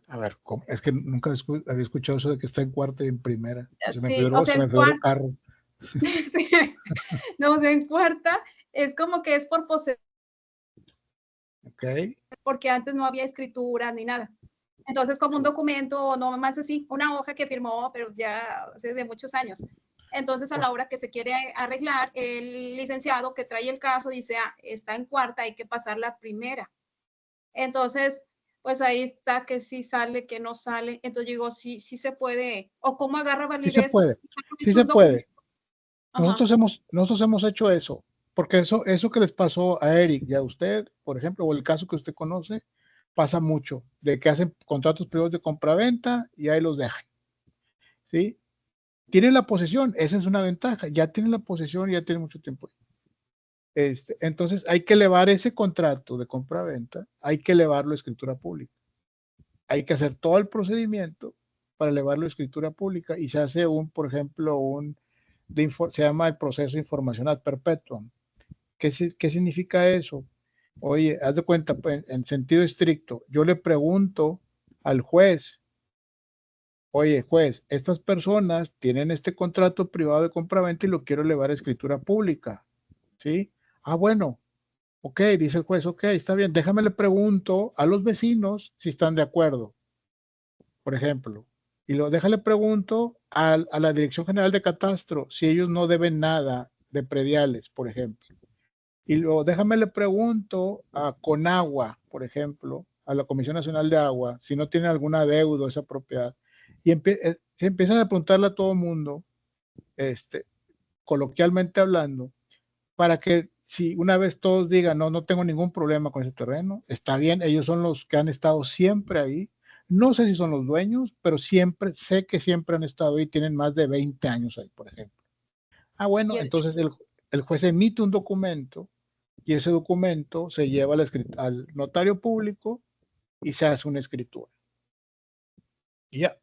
A ver, es que nunca había escuchado eso de que está en cuarta y en primera. Se me Sí, figuró, o sea, en cuarta. Carro. Sí. No, o sea, en cuarta es como que es por posesión. Ok. Porque antes no había escritura ni nada. Entonces, como un documento, no más así, una hoja que firmó, pero ya hace de muchos años. Entonces, a la hora que se quiere arreglar, el licenciado que trae el caso dice, está en cuarta, hay que pasar la primera. Entonces, pues ahí está que sí sale, que no sale. Entonces, digo, sí se puede. ¿O cómo agarra validez? Sí se puede. Sí se puede. Nosotros hemos hecho eso, porque eso que les pasó a Eric y a usted, por ejemplo, o el caso que usted conoce, pasa mucho, de que hacen contratos privados de compraventa y ahí los dejan. ¿Sí? Tienen la posesión, esa es una ventaja, ya tienen la posesión y ya tienen mucho tiempo. Entonces hay que elevar ese contrato de compraventa, hay que elevarlo a escritura pública. Hay que hacer todo el procedimiento para elevarlo a escritura pública y se hace por ejemplo, se llama el proceso informacional perpetuum. ¿Qué significa eso? Oye, haz de cuenta, en sentido estricto, yo le pregunto al juez, oye, juez, estas personas tienen este contrato privado de compraventa y lo quiero elevar a escritura pública, ¿sí? Bueno, ok, dice el juez, ok, está bien, déjame le pregunto a los vecinos si están de acuerdo, por ejemplo, y déjale pregunto a la Dirección General de Catastro si ellos no deben nada de prediales, por ejemplo. Y luego déjame le pregunto a Conagua, por ejemplo, a la Comisión Nacional de Agua, si no tiene alguna deuda esa propiedad. Y se empiezan a preguntarle a todo el mundo, coloquialmente hablando, para que si una vez todos digan, no tengo ningún problema con ese terreno, está bien, ellos son los que han estado siempre ahí. No sé si son los dueños, pero sé que siempre han estado ahí, tienen más de 20 años ahí, por ejemplo. Bueno, entonces el juez emite un documento y ese documento se lleva al notario público y se hace una escritura. Y ya,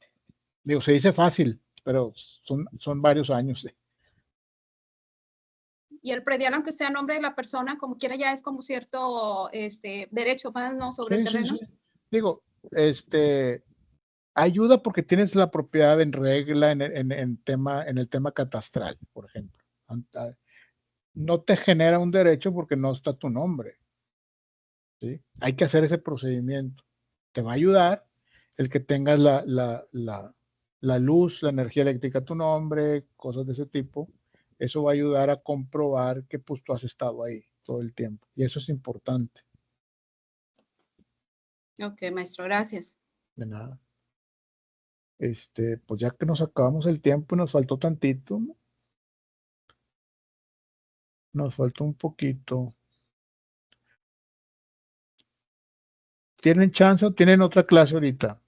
digo, se dice fácil, pero son varios años. Y el predial, aunque sea a nombre de la persona, como quiera, ya es como cierto derecho más, ¿no? Sobre el terreno. Sí. Digo, ayuda porque tienes la propiedad en regla en el tema catastral, por ejemplo. No te genera un derecho porque no está tu nombre. ¿Sí? Hay que hacer ese procedimiento. Te va a ayudar el que tengas la luz, la energía eléctrica a tu nombre, cosas de ese tipo. Eso va a ayudar a comprobar que pues tú has estado ahí todo el tiempo. Y eso es importante. Ok, maestro, gracias. De nada. Pues ya que nos acabamos el tiempo y nos faltó tantito, ¿no? Nos faltó un poquito. ¿Tienen chance o tienen otra clase ahorita?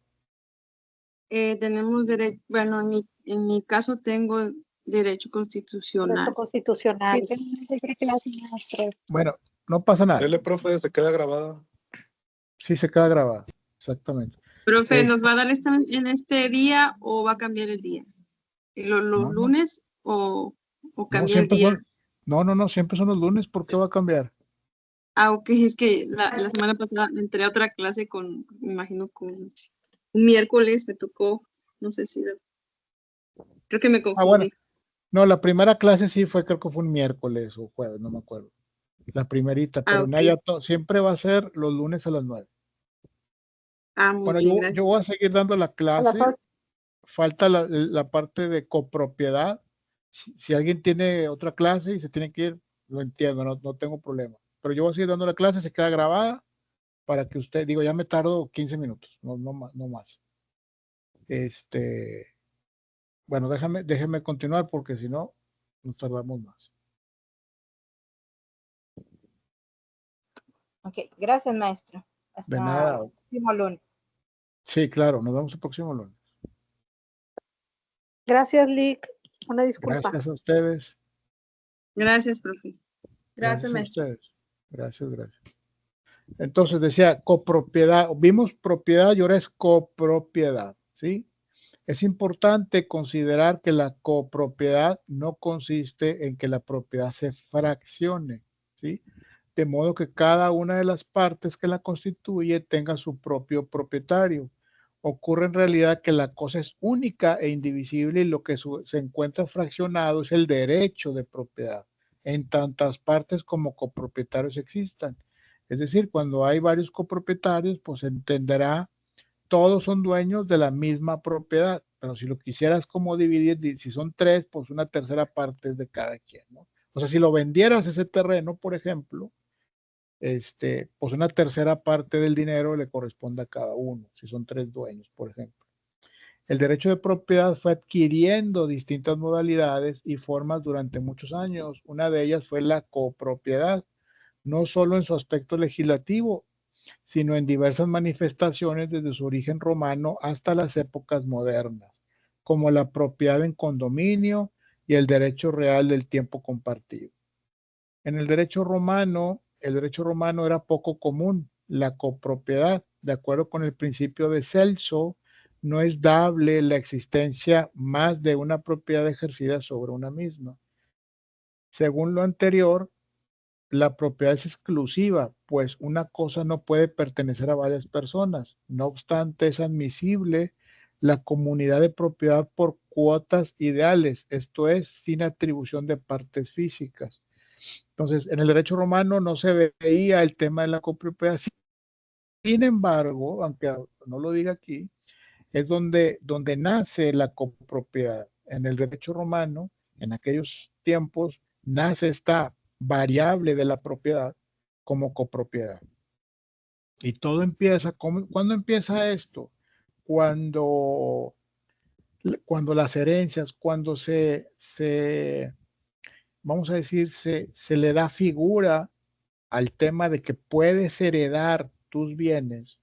Tenemos derecho, bueno, en mi caso tengo derecho constitucional. Derecho constitucional. Bueno, no pasa nada. Dele, profe, se queda grabada. Sí, se queda grabada, exactamente. Profe, ¿nos va a dar en este día o va a cambiar el día? ¿Los No, lunes o no, cambia el siempre día? no, siempre son los lunes. ¿Por qué va a cambiar? Ah, ok, es que la semana pasada entré a otra clase me imagino con un miércoles me tocó, no sé si, creo que me confundí. Bueno, no, la primera clase sí fue, creo que fue un miércoles o jueves, no me acuerdo. La primerita, pero ok. siempre va a ser los lunes a las 9. Muy Bueno, bien, yo voy a seguir dando la A las clase. 8. Falta la parte de copropiedad. Si alguien tiene otra clase y se tiene que ir, lo entiendo, no tengo problema. Pero yo voy a seguir dando la clase, se queda grabada para que usted, digo, ya me tardo 15 minutos, no más. Bueno, déjeme continuar porque si no, nos tardamos más. Ok, gracias, maestro. Hasta De nada. el próximo lunes. Sí, claro, nos vemos el próximo lunes. Gracias, Lick. Una disculpa. Gracias a ustedes. Gracias, profe. Gracias, A maestro. ustedes. Gracias. Entonces decía copropiedad, vimos propiedad y ahora es copropiedad, ¿sí? Es importante considerar que la copropiedad no consiste en que la propiedad se fraccione, ¿sí? De modo que cada una de las partes que la constituye tenga su propio propietario. Ocurre en realidad que la cosa es única e indivisible y lo que se encuentra fraccionado es el derecho de propiedad, en tantas partes como copropietarios existan. Es decir, cuando hay varios copropietarios, pues se entenderá todos son dueños de la misma propiedad, pero si lo quisieras como dividir, si son 3, pues una tercera parte es de cada quien, ¿no? O sea, si lo vendieras ese terreno, por ejemplo, pues una tercera parte del dinero le corresponde a cada uno, si son 3 dueños, por ejemplo. El derecho de propiedad fue adquiriendo distintas modalidades y formas durante muchos años. Una de ellas fue la copropiedad, no solo en su aspecto legislativo, sino en diversas manifestaciones desde su origen romano hasta las épocas modernas, como la propiedad en condominio y el derecho real del tiempo compartido. En el derecho romano era poco común la copropiedad. De acuerdo con el principio de Celso, no es dable la existencia más de una propiedad ejercida sobre una misma. Según lo anterior, la propiedad es exclusiva, pues una cosa no puede pertenecer a varias personas. No obstante, es admisible la comunidad de propiedad por cuotas ideales, esto es, sin atribución de partes físicas. Entonces, en el derecho romano no se veía el tema de la copropiedad. Sin embargo, aunque no lo diga aquí, es donde nace la copropiedad. En el derecho romano, en aquellos tiempos, nace esta variable de la propiedad como copropiedad. Y todo empieza, ¿cuándo empieza esto? Cuando las herencias, cuando vamos a decir, se le da figura al tema de que puedes heredar tus bienes,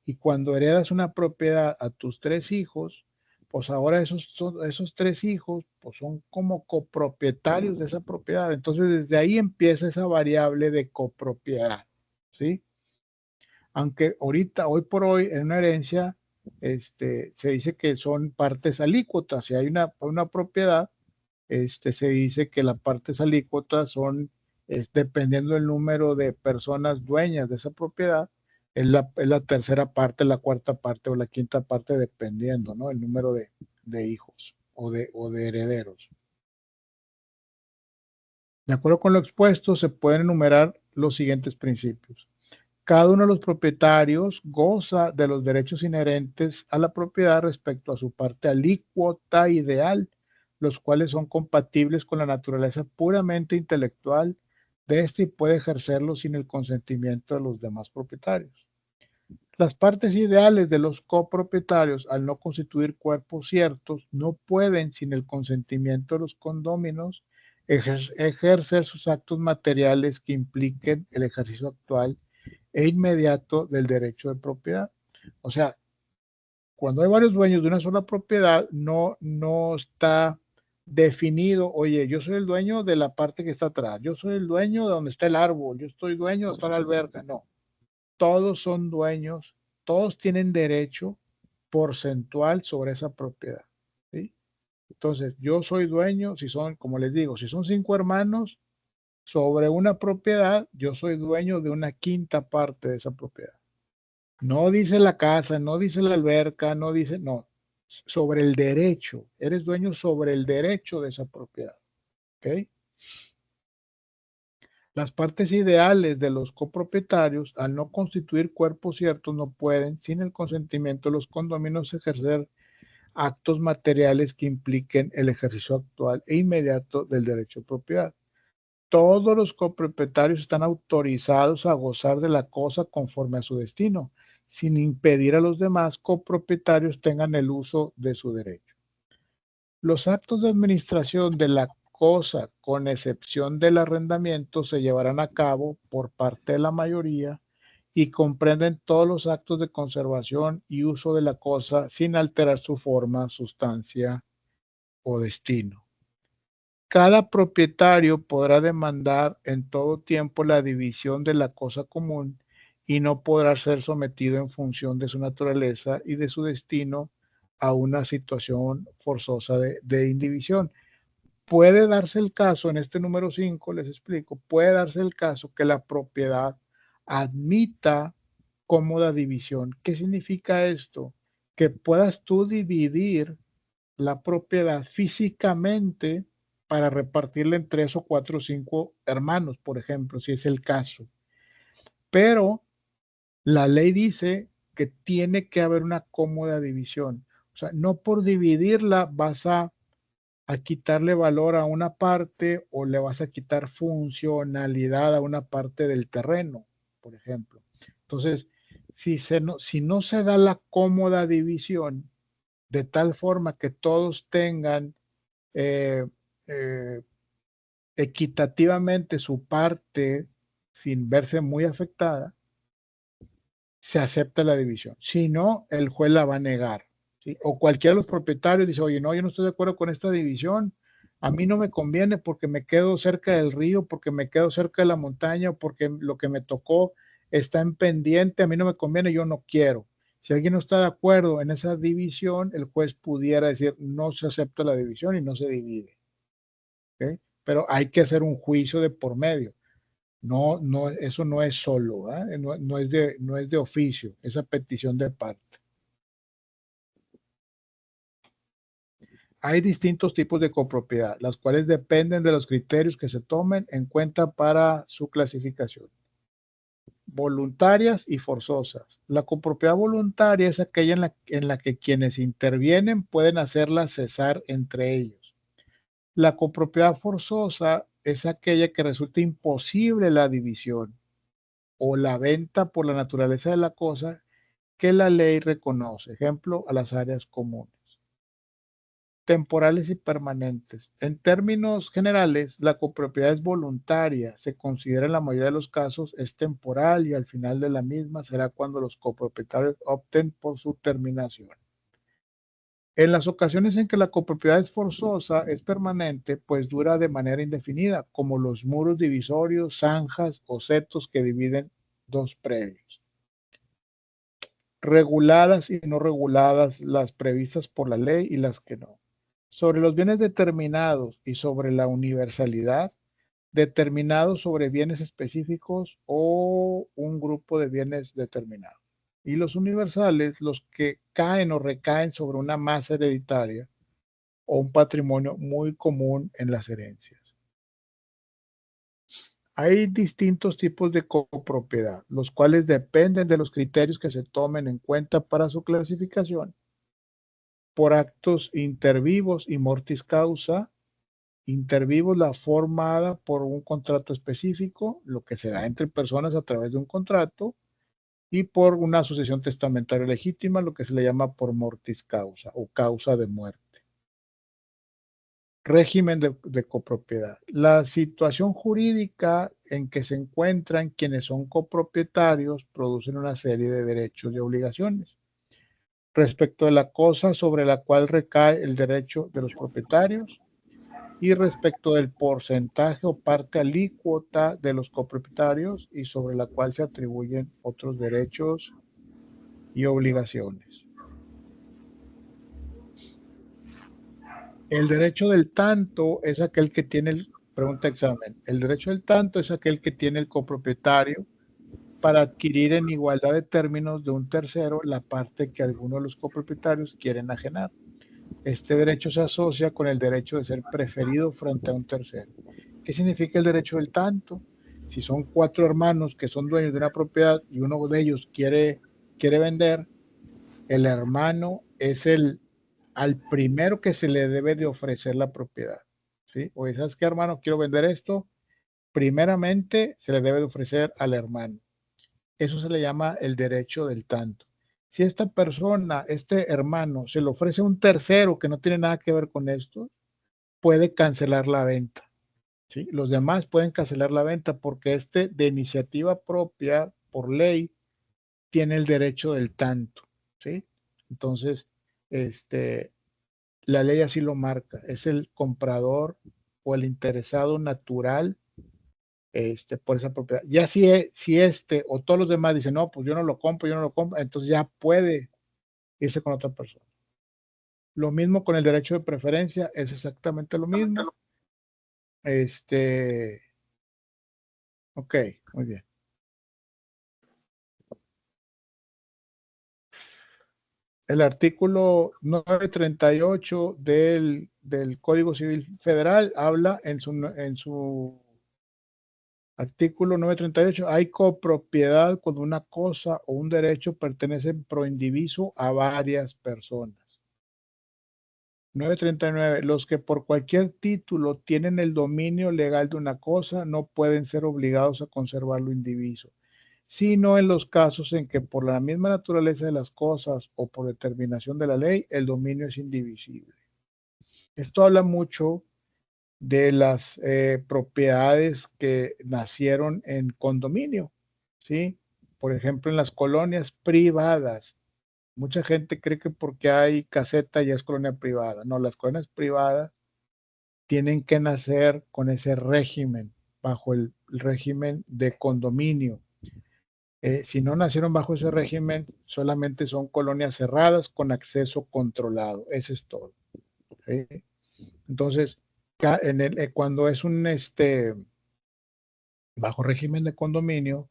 y cuando heredas una propiedad a tus 3 hijos, pues ahora esos 3 hijos pues son como copropietarios de esa propiedad. Entonces desde ahí empieza esa variable de copropiedad, ¿sí? Aunque hoy por hoy en una herencia se dice que son partes alícuotas. Si hay una propiedad, se dice que las partes alícuotas son, dependiendo del número de personas dueñas de esa propiedad, es la tercera parte, la cuarta parte o la quinta parte, dependiendo, ¿no? El número de hijos o de herederos. De acuerdo con lo expuesto, se pueden enumerar los siguientes principios. Cada uno de los propietarios goza de los derechos inherentes a la propiedad respecto a su parte alícuota ideal, los cuales son compatibles con la naturaleza puramente intelectual de este y puede ejercerlo sin el consentimiento de los demás propietarios. Las partes ideales de los copropietarios, al no constituir cuerpos ciertos, no pueden, sin el consentimiento de los condóminos, ejercer sus actos materiales que impliquen el ejercicio actual e inmediato del derecho de propiedad. O sea, cuando hay varios dueños de una sola propiedad, no está definido, oye, yo soy el dueño de la parte que está atrás, yo soy el dueño de donde está el árbol, yo soy dueño de donde está la alberca. No, todos son dueños, todos tienen derecho porcentual sobre esa propiedad, ¿sí? Entonces, yo soy dueño, si son, como les digo, si son 5 hermanos, sobre una propiedad, yo soy dueño de una quinta parte de esa propiedad. No dice la casa, no dice la alberca, no dice, no, sobre el derecho, eres dueño sobre el derecho de esa propiedad, ¿ok? Las partes ideales de los copropietarios, al no constituir cuerpos ciertos, no pueden, sin el consentimiento de los condóminos, ejercer actos materiales que impliquen el ejercicio actual e inmediato del derecho de propiedad. Todos los copropietarios están autorizados a gozar de la cosa conforme a su destino, sin impedir a los demás copropietarios tengan el uso de su derecho. Los actos de administración de la cosa, con excepción del arrendamiento, se llevarán a cabo por parte de la mayoría y comprenden todos los actos de conservación y uso de la cosa sin alterar su forma, sustancia o destino. Cada propietario podrá demandar en todo tiempo la división de la cosa común y no podrá ser sometido en función de su naturaleza y de su destino a una situación forzosa de indivisión. Puede darse el caso, en este número 5 les explico, puede darse el caso que la propiedad admita cómoda división. ¿Qué significa esto? Que puedas tú dividir la propiedad físicamente para repartirla en 3 o 4 o 5 hermanos, por ejemplo, si es el caso. Pero la ley dice que tiene que haber una cómoda división. O sea, no por dividirla vas a quitarle valor a una parte o le vas a quitar funcionalidad a una parte del terreno, por ejemplo. Entonces, si no se da la cómoda división, de tal forma que todos tengan equitativamente su parte sin verse muy afectada, se acepta la división. Si no, el juez la va a negar, ¿sí? O cualquiera de los propietarios dice, oye, no, yo no estoy de acuerdo con esta división, a mí no me conviene porque me quedo cerca del río, porque me quedo cerca de la montaña, porque lo que me tocó está en pendiente, a mí no me conviene, yo no quiero. Si alguien no está de acuerdo en esa división, el juez pudiera decir, no se acepta la división y no se divide. ¿Okay? Pero hay que hacer un juicio de por medio. No, eso no es solo, ¿eh? No es de oficio, esa petición de parte. Hay distintos tipos de copropiedad, las cuales dependen de los criterios que se tomen en cuenta para su clasificación. Voluntarias y forzosas. La copropiedad voluntaria es aquella en la que quienes intervienen pueden hacerla cesar entre ellos. La copropiedad forzosa es aquella que resulta imposible la división o la venta por la naturaleza de la cosa que la ley reconoce. Ejemplo, a las áreas comunes. Temporales y permanentes. En términos generales, la copropiedad es voluntaria, se considera en la mayoría de los casos es temporal y al final de la misma será cuando los copropietarios opten por su terminación. En las ocasiones en que la copropiedad es forzosa, es permanente, pues dura de manera indefinida, como los muros divisorios, zanjas o setos que dividen dos predios. Reguladas y no reguladas, las previstas por la ley y las que no. Sobre los bienes determinados y sobre la universalidad, determinados sobre bienes específicos o un grupo de bienes determinados. Y los universales, los que caen o recaen sobre una masa hereditaria o un patrimonio muy común en las herencias. Hay distintos tipos de copropiedad, los cuales dependen de los criterios que se tomen en cuenta para su clasificación. Por actos intervivos y mortis causa, intervivos la formada por un contrato específico, lo que se da entre personas a través de un contrato, y por una sucesión testamentaria legítima, lo que se le llama por mortis causa o causa de muerte. Régimen de copropiedad. La situación jurídica en que se encuentran quienes son copropietarios producen una serie de derechos y obligaciones. Respecto de la cosa sobre la cual recae el derecho de los propietarios y respecto del porcentaje o parte alícuota de los copropietarios y sobre la cual se atribuyen otros derechos y obligaciones. El derecho del tanto es aquel que tiene el, pregunta examen, el derecho del tanto es aquel que tiene el copropietario para adquirir en igualdad de términos de un tercero la parte que alguno de los copropietarios quieren enajenar. Este derecho se asocia con el derecho de ser preferido frente a un tercero. ¿Qué significa el derecho del tanto? Si son 4 hermanos que son dueños de una propiedad y uno de ellos quiere vender, el hermano es al primero que se le debe de ofrecer la propiedad. ¿Sí? O ¿sabes qué, hermano? Quiero vender esto. Primeramente se le debe de ofrecer al hermano. Eso se le llama el derecho del tanto. Si esta persona, este hermano, se le ofrece a un tercero que no tiene nada que ver con esto, puede cancelar la venta. ¿Sí? Los demás pueden cancelar la venta porque este de iniciativa propia, por ley, tiene el derecho del tanto. ¿Sí? Entonces, la ley así lo marca. Es el comprador o el interesado natural por esa propiedad. Ya si o todos los demás dicen, no, pues yo no lo compro, entonces ya puede irse con otra persona. Lo mismo con el derecho de preferencia, es exactamente lo mismo. Ok, muy bien. El artículo 938 del Código Civil Federal habla en su artículo 938, hay copropiedad cuando una cosa o un derecho pertenecen pro indiviso a varias personas. 939, los que por cualquier título tienen el dominio legal de una cosa no pueden ser obligados a conservarlo indiviso, sino en los casos en que por la misma naturaleza de las cosas o por determinación de la ley, el dominio es indivisible. Esto habla mucho de las propiedades que nacieron en condominio, ¿sí? Por ejemplo, en las colonias privadas. Mucha gente cree que porque hay caseta ya es colonia privada. No, las colonias privadas tienen que nacer con ese régimen, bajo el régimen de condominio. Si no nacieron bajo ese régimen, solamente son colonias cerradas con acceso controlado. Eso es todo. ¿Sí? Entonces, cuando es un bajo régimen de condominio,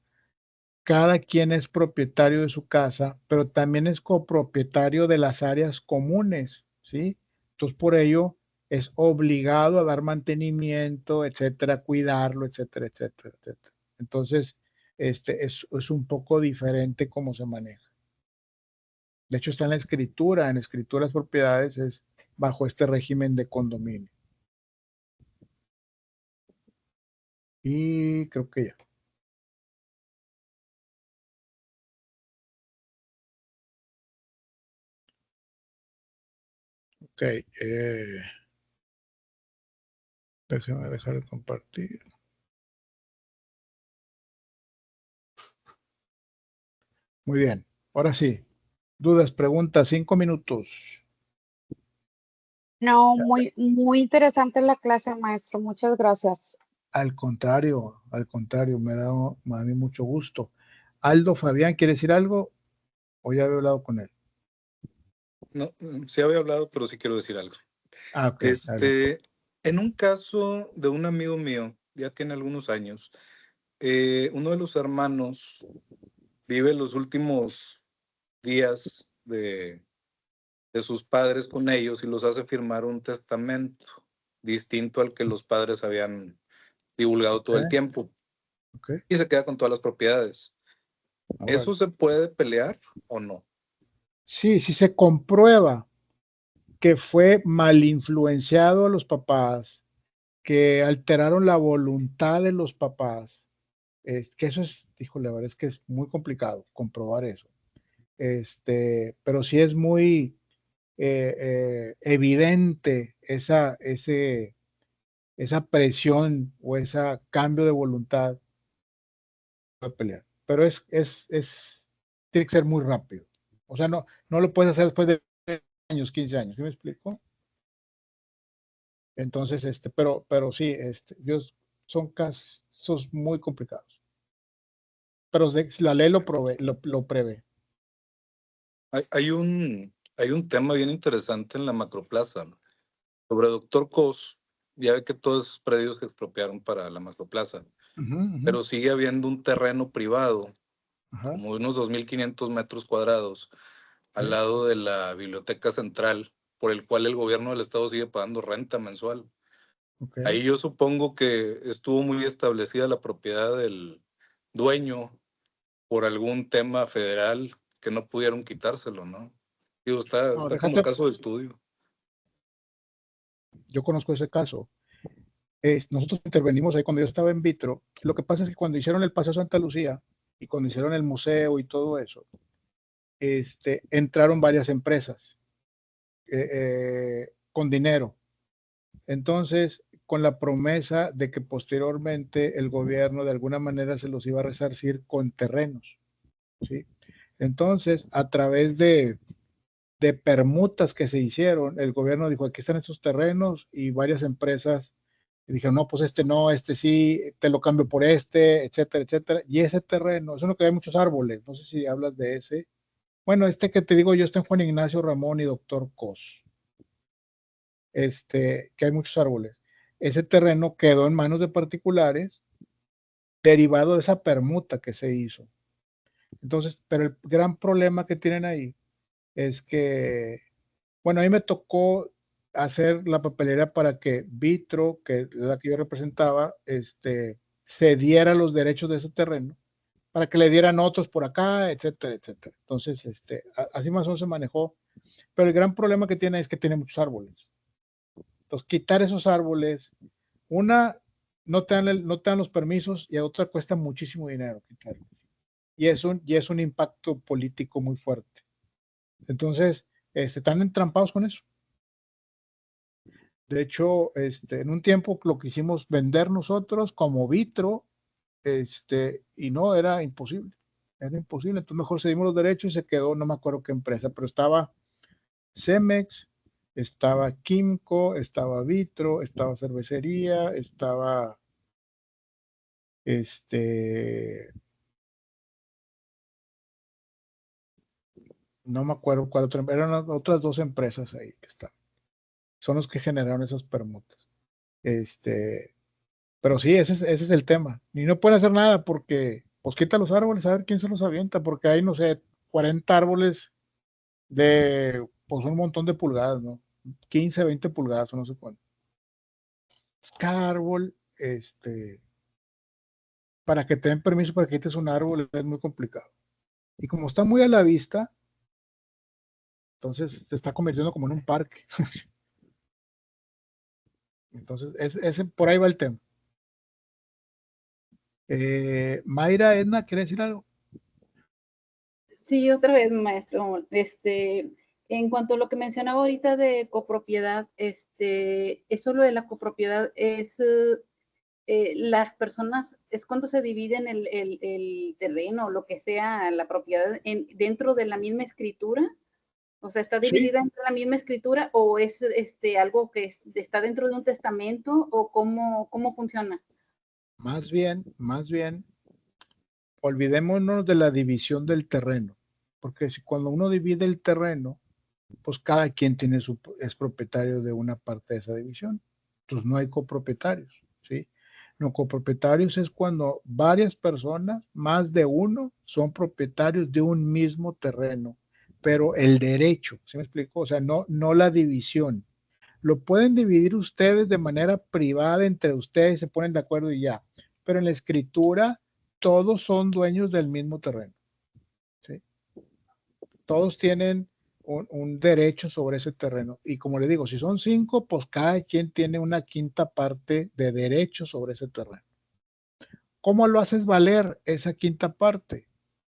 cada quien es propietario de su casa, pero también es copropietario de las áreas comunes, ¿sí? Entonces, por ello, es obligado a dar mantenimiento, etcétera, cuidarlo, etcétera, etcétera, etcétera. Entonces, es un poco diferente cómo se maneja. De hecho, está en escrituras propiedades es bajo este régimen de condominio. Y creo que ya. Ok. Déjeme dejar de compartir. Muy bien. Ahora sí. Dudas, preguntas, 5 minutos. No, muy interesante la clase, maestro. Muchas gracias. Al contrario, me da a mí mucho gusto. Aldo Fabián, ¿quiere decir algo? ¿O ya había hablado con él? No, sí había hablado, pero sí quiero decir algo. Ok. En un caso de un amigo mío, ya tiene algunos años, uno de los hermanos vive los últimos días de sus padres con ellos y los hace firmar un testamento distinto al que los padres habían divulgado todo el tiempo. Y se queda con todas las propiedades. ¿Eso se puede pelear o no? Sí, si se comprueba que fue mal influenciado a los papás, que alteraron la voluntad de los papás, que eso es, híjole, la verdad es que es muy complicado comprobar eso. Pero sí es muy evidente esa presión o ese cambio de voluntad de pelear. Pero tiene que ser muy rápido. O sea, no lo puedes hacer después de 15 años, ¿sí me explico? Entonces, pero sí, son casos muy complicados. Pero la ley lo prevé. Hay un tema bien interesante en la Macroplaza, ¿no? Sobre Doctor Cos. Ya ve que todos esos predios se expropiaron para la Macroplaza, pero sigue habiendo un terreno privado, como de unos 2.500 metros cuadrados, al lado de la Biblioteca Central, por el cual el gobierno del estado sigue pagando renta mensual. Ahí yo supongo que estuvo muy establecida la propiedad del dueño por algún tema federal que no pudieron quitárselo, ¿no? Digo, está como caso de estudio. Yo conozco ese caso. Nosotros intervenimos ahí cuando yo estaba en Vitro. Lo que pasa es que cuando hicieron el Paseo Santa Lucía y cuando hicieron el museo y todo eso, entraron varias empresas con dinero. Entonces, con la promesa de que posteriormente el gobierno de alguna manera se los iba a resarcir con terrenos, ¿sí? Entonces, a través de permutas que se hicieron, el gobierno dijo, aquí están estos terrenos, y varias empresas dijeron, no, pues no, sí, te lo cambio por etcétera, etcétera. Y ese terreno, es uno que hay muchos árboles, no sé si hablas de ese. Bueno, que te digo yo está en Juan Ignacio Ramón y Doctor Cos. Que hay muchos árboles. Ese terreno quedó en manos de particulares, derivado de esa permuta que se hizo. Entonces, pero el gran problema que tienen ahí es que, bueno, a mí me tocó hacer la papelera para que Vitro, que es la que yo representaba, cediera los derechos de ese terreno, para que le dieran otros por acá, etcétera, etcétera. Entonces, así más o menos se manejó. Pero el gran problema que tiene es que tiene muchos árboles. Entonces, quitar esos árboles, no te dan los permisos, y a otra cuesta muchísimo dinero quitarlos. Y es un impacto político muy fuerte. Entonces, están entrampados con eso. De hecho, en un tiempo lo quisimos vender nosotros como Vitro, y no, era imposible. Era imposible. Entonces mejor cedimos los derechos y se quedó, no me acuerdo qué empresa, pero estaba Cemex, estaba Quimco, estaba Vitro, estaba Cervecería, estaba no me acuerdo cuál otra, eran otras dos empresas ahí que están. Son los que generaron esas permutas. Pero sí, ese es el tema. Y no pueden hacer nada porque, pues quita los árboles, a ver quién se los avienta, porque hay, no sé, 40 árboles de, pues un montón de pulgadas, ¿no? 15, 20 pulgadas, o no sé cuánto. Cada árbol, para que te den permiso para que quites un árbol es muy complicado. Y como está muy a la vista, entonces se está convirtiendo como en un parque. Entonces, por ahí va el tema. Mayra, Edna, ¿quiere decir algo? Sí, otra vez, maestro. En cuanto a lo que mencionaba ahorita de copropiedad, eso lo de la copropiedad es las personas, es cuando se dividen el terreno, lo que sea, la propiedad dentro de la misma escritura. O sea, ¿está dividida entre la misma escritura o es algo que está dentro de un testamento o cómo funciona? Más bien, olvidémonos de la división del terreno, porque si cuando uno divide el terreno, pues cada quien es propietario de una parte de esa división. Entonces no hay copropietarios, ¿sí? No, copropietarios es cuando varias personas, más de uno, son propietarios de un mismo terreno, pero el derecho, ¿sí me explico? O sea, no la división. Lo pueden dividir ustedes de manera privada entre ustedes, se ponen de acuerdo y ya, pero en la escritura todos son dueños del mismo terreno, ¿sí? Todos tienen un derecho sobre ese terreno. Y como le digo, si son 5, pues cada quien tiene una quinta parte de derecho sobre ese terreno. ¿cómo lo haces valer esa quinta parte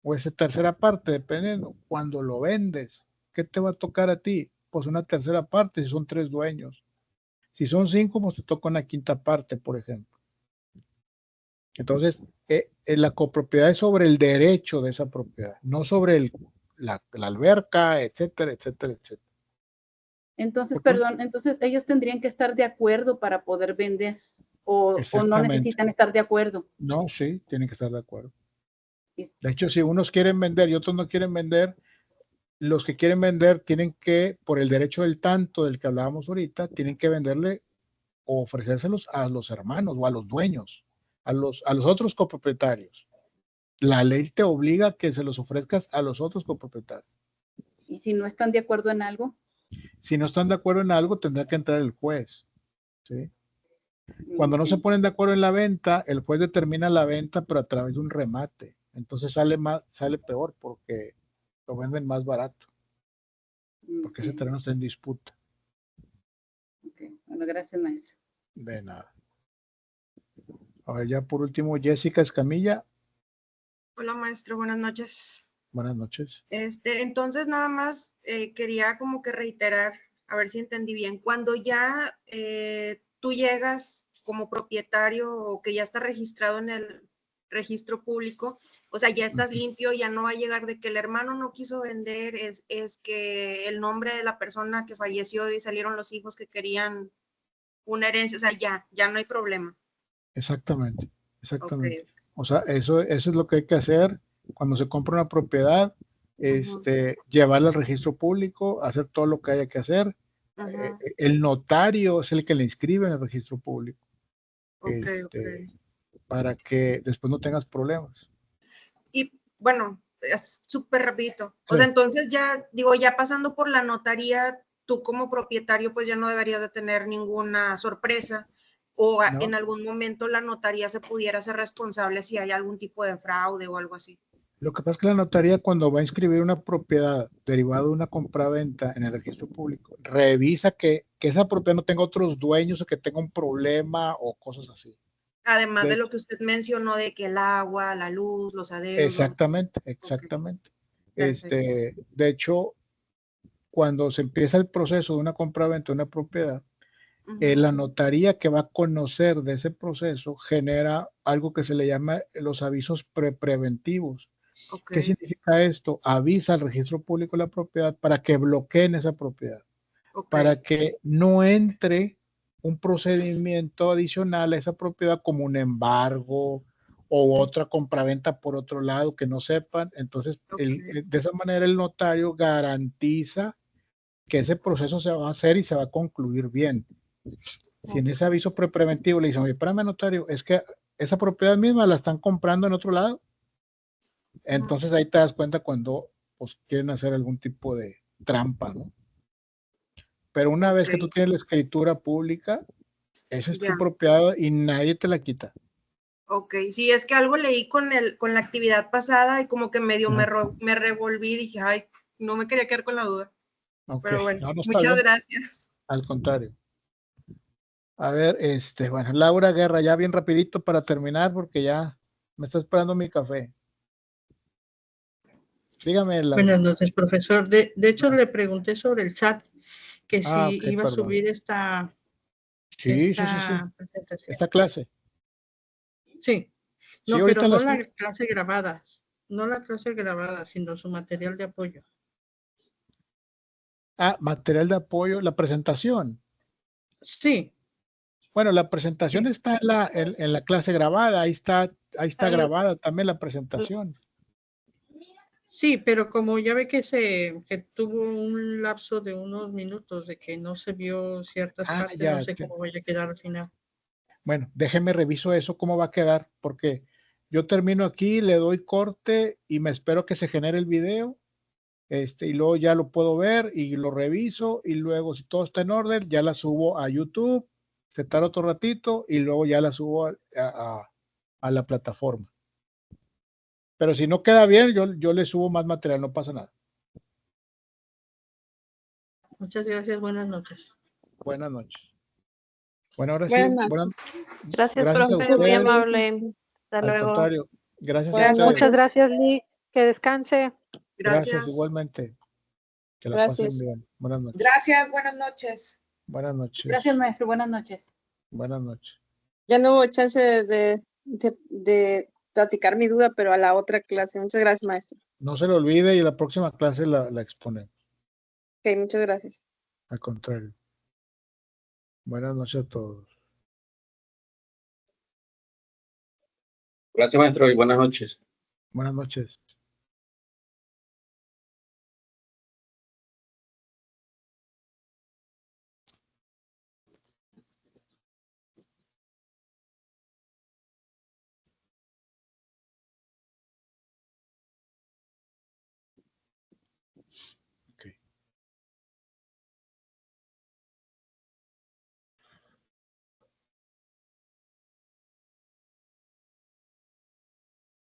o esa tercera parte? Dependiendo, cuando lo vendes, ¿qué te va a tocar a ti? Pues una tercera parte si son 3 dueños. Si son 5, pues te toca una quinta parte, por ejemplo. Entonces, la copropiedad es sobre el derecho de esa propiedad, no sobre la alberca, etcétera, etcétera, etcétera. Entonces, perdón, entonces ellos tendrían que estar de acuerdo para poder vender o no necesitan estar de acuerdo. No, sí, tienen que estar de acuerdo. De hecho, si unos quieren vender y otros no quieren vender, los que quieren vender tienen que, por el derecho del tanto del que hablábamos ahorita, tienen que venderle o ofrecérselos a los hermanos o a los dueños, a los otros copropietarios. La ley te obliga a que se los ofrezcas a los otros copropietarios. ¿Y si no están de acuerdo en algo? Si no están de acuerdo en algo, tendrá que entrar el juez, ¿sí? Cuando no se ponen de acuerdo en la venta, el juez determina la venta, pero a través de un remate. Entonces sale peor porque lo venden más barato. Porque ese terreno está en disputa. Okay. Bueno, gracias, maestro. De nada. A ver, ya por último, Jessica Escamilla. Hola, maestro, buenas noches. Buenas noches. Entonces, nada más quería como que reiterar, a ver si entendí bien. Cuando ya tú llegas como propietario o que ya está registrado en el registro público, o sea, ya estás limpio, ya no va a llegar de que el hermano no quiso vender, es que el nombre de la persona que falleció y salieron los hijos que querían una herencia, o sea, ya no hay problema. Exactamente, exactamente. Okay. O sea, eso es lo que hay que hacer cuando se compra una propiedad, llevarla al registro público, hacer todo lo que haya que hacer. El notario es el que le inscribe en el registro público. Para que después no tengas problemas. Y bueno, es súper rapidito. O sea, entonces ya, digo, ya pasando por la notaría, tú como propietario pues ya no deberías de tener ninguna sorpresa o no. En algún momento la notaría se pudiera ser responsable si hay algún tipo de fraude o algo así. Lo que pasa es que la notaría cuando va a inscribir una propiedad derivada de una compraventa en el registro público, revisa que esa propiedad no tenga otros dueños o que tenga un problema o cosas así. Además de lo que usted mencionó de que el agua, la luz, los adeudos. Exactamente. Okay. De hecho, cuando se empieza el proceso de una compraventa de una propiedad, la notaría que va a conocer de ese proceso genera algo que se le llama los avisos preventivos. Okay. ¿Qué significa esto? Avisa al registro público de la propiedad para que bloqueen esa propiedad, para que no entre un procedimiento adicional a esa propiedad como un embargo o otra compraventa por otro lado que no sepan. Entonces, de esa manera el notario garantiza que ese proceso se va a hacer y se va a concluir bien. Si en ese aviso preventivo le dicen, oye, espérame, notario, es que esa propiedad misma la están comprando en otro lado, entonces ahí te das cuenta cuando pues, quieren hacer algún tipo de trampa, ¿no? Pero una vez que tú tienes la escritura pública, esa es tu propiedad y nadie te la quita. Ok, sí, es que algo leí con la actividad pasada y como que medio me revolví y dije, ay, no me quería quedar con la duda. Pero bueno, muchas gracias. Al contrario. A ver, bueno, Laura Guerra, ya bien rapidito para terminar porque ya me está esperando mi café. Dígame, Laura. Buenas noches, profesor. De hecho, le pregunté sobre el chat, que si iba a subir esta presentación. Esta clase. Sí. No, pero no la clase grabada. No la clase grabada, sino su material de apoyo. Ah, material de apoyo, la presentación. Sí. Bueno, la presentación está en la clase grabada, ahí está grabada también la presentación. Sí, pero como ya ve que tuvo un lapso de unos minutos de que no se vio ciertas partes, no sé cómo vaya a quedar al final. Bueno, déjeme reviso eso, cómo va a quedar, porque yo termino aquí, le doy corte y me espero que se genere el video, y luego ya lo puedo ver y lo reviso y luego si todo está en orden, ya la subo a YouTube, se tarda otro ratito y luego ya la subo a la plataforma. Pero si no queda bien, yo le subo más material, no pasa nada. Muchas gracias, buenas noches. Buenas noches. Bueno, ahora buenas sí. Noches. Gracias, profe, muy amable. Hasta Al luego. contrario, gracias a Muchas ustedes. gracias, Lee. Que descanse. Gracias igualmente. Que la pasen Gracias. bien. Buenas noches. Gracias, buenas noches. Buenas noches. Gracias, maestro. Buenas noches. Buenas noches. Ya no hubo chance de platicar mi duda, pero a la otra clase. Muchas gracias, maestro. No se lo olvide y la próxima clase la exponemos. Ok, muchas gracias. Al contrario. Buenas noches a todos. Gracias, maestro, y buenas noches. Buenas noches.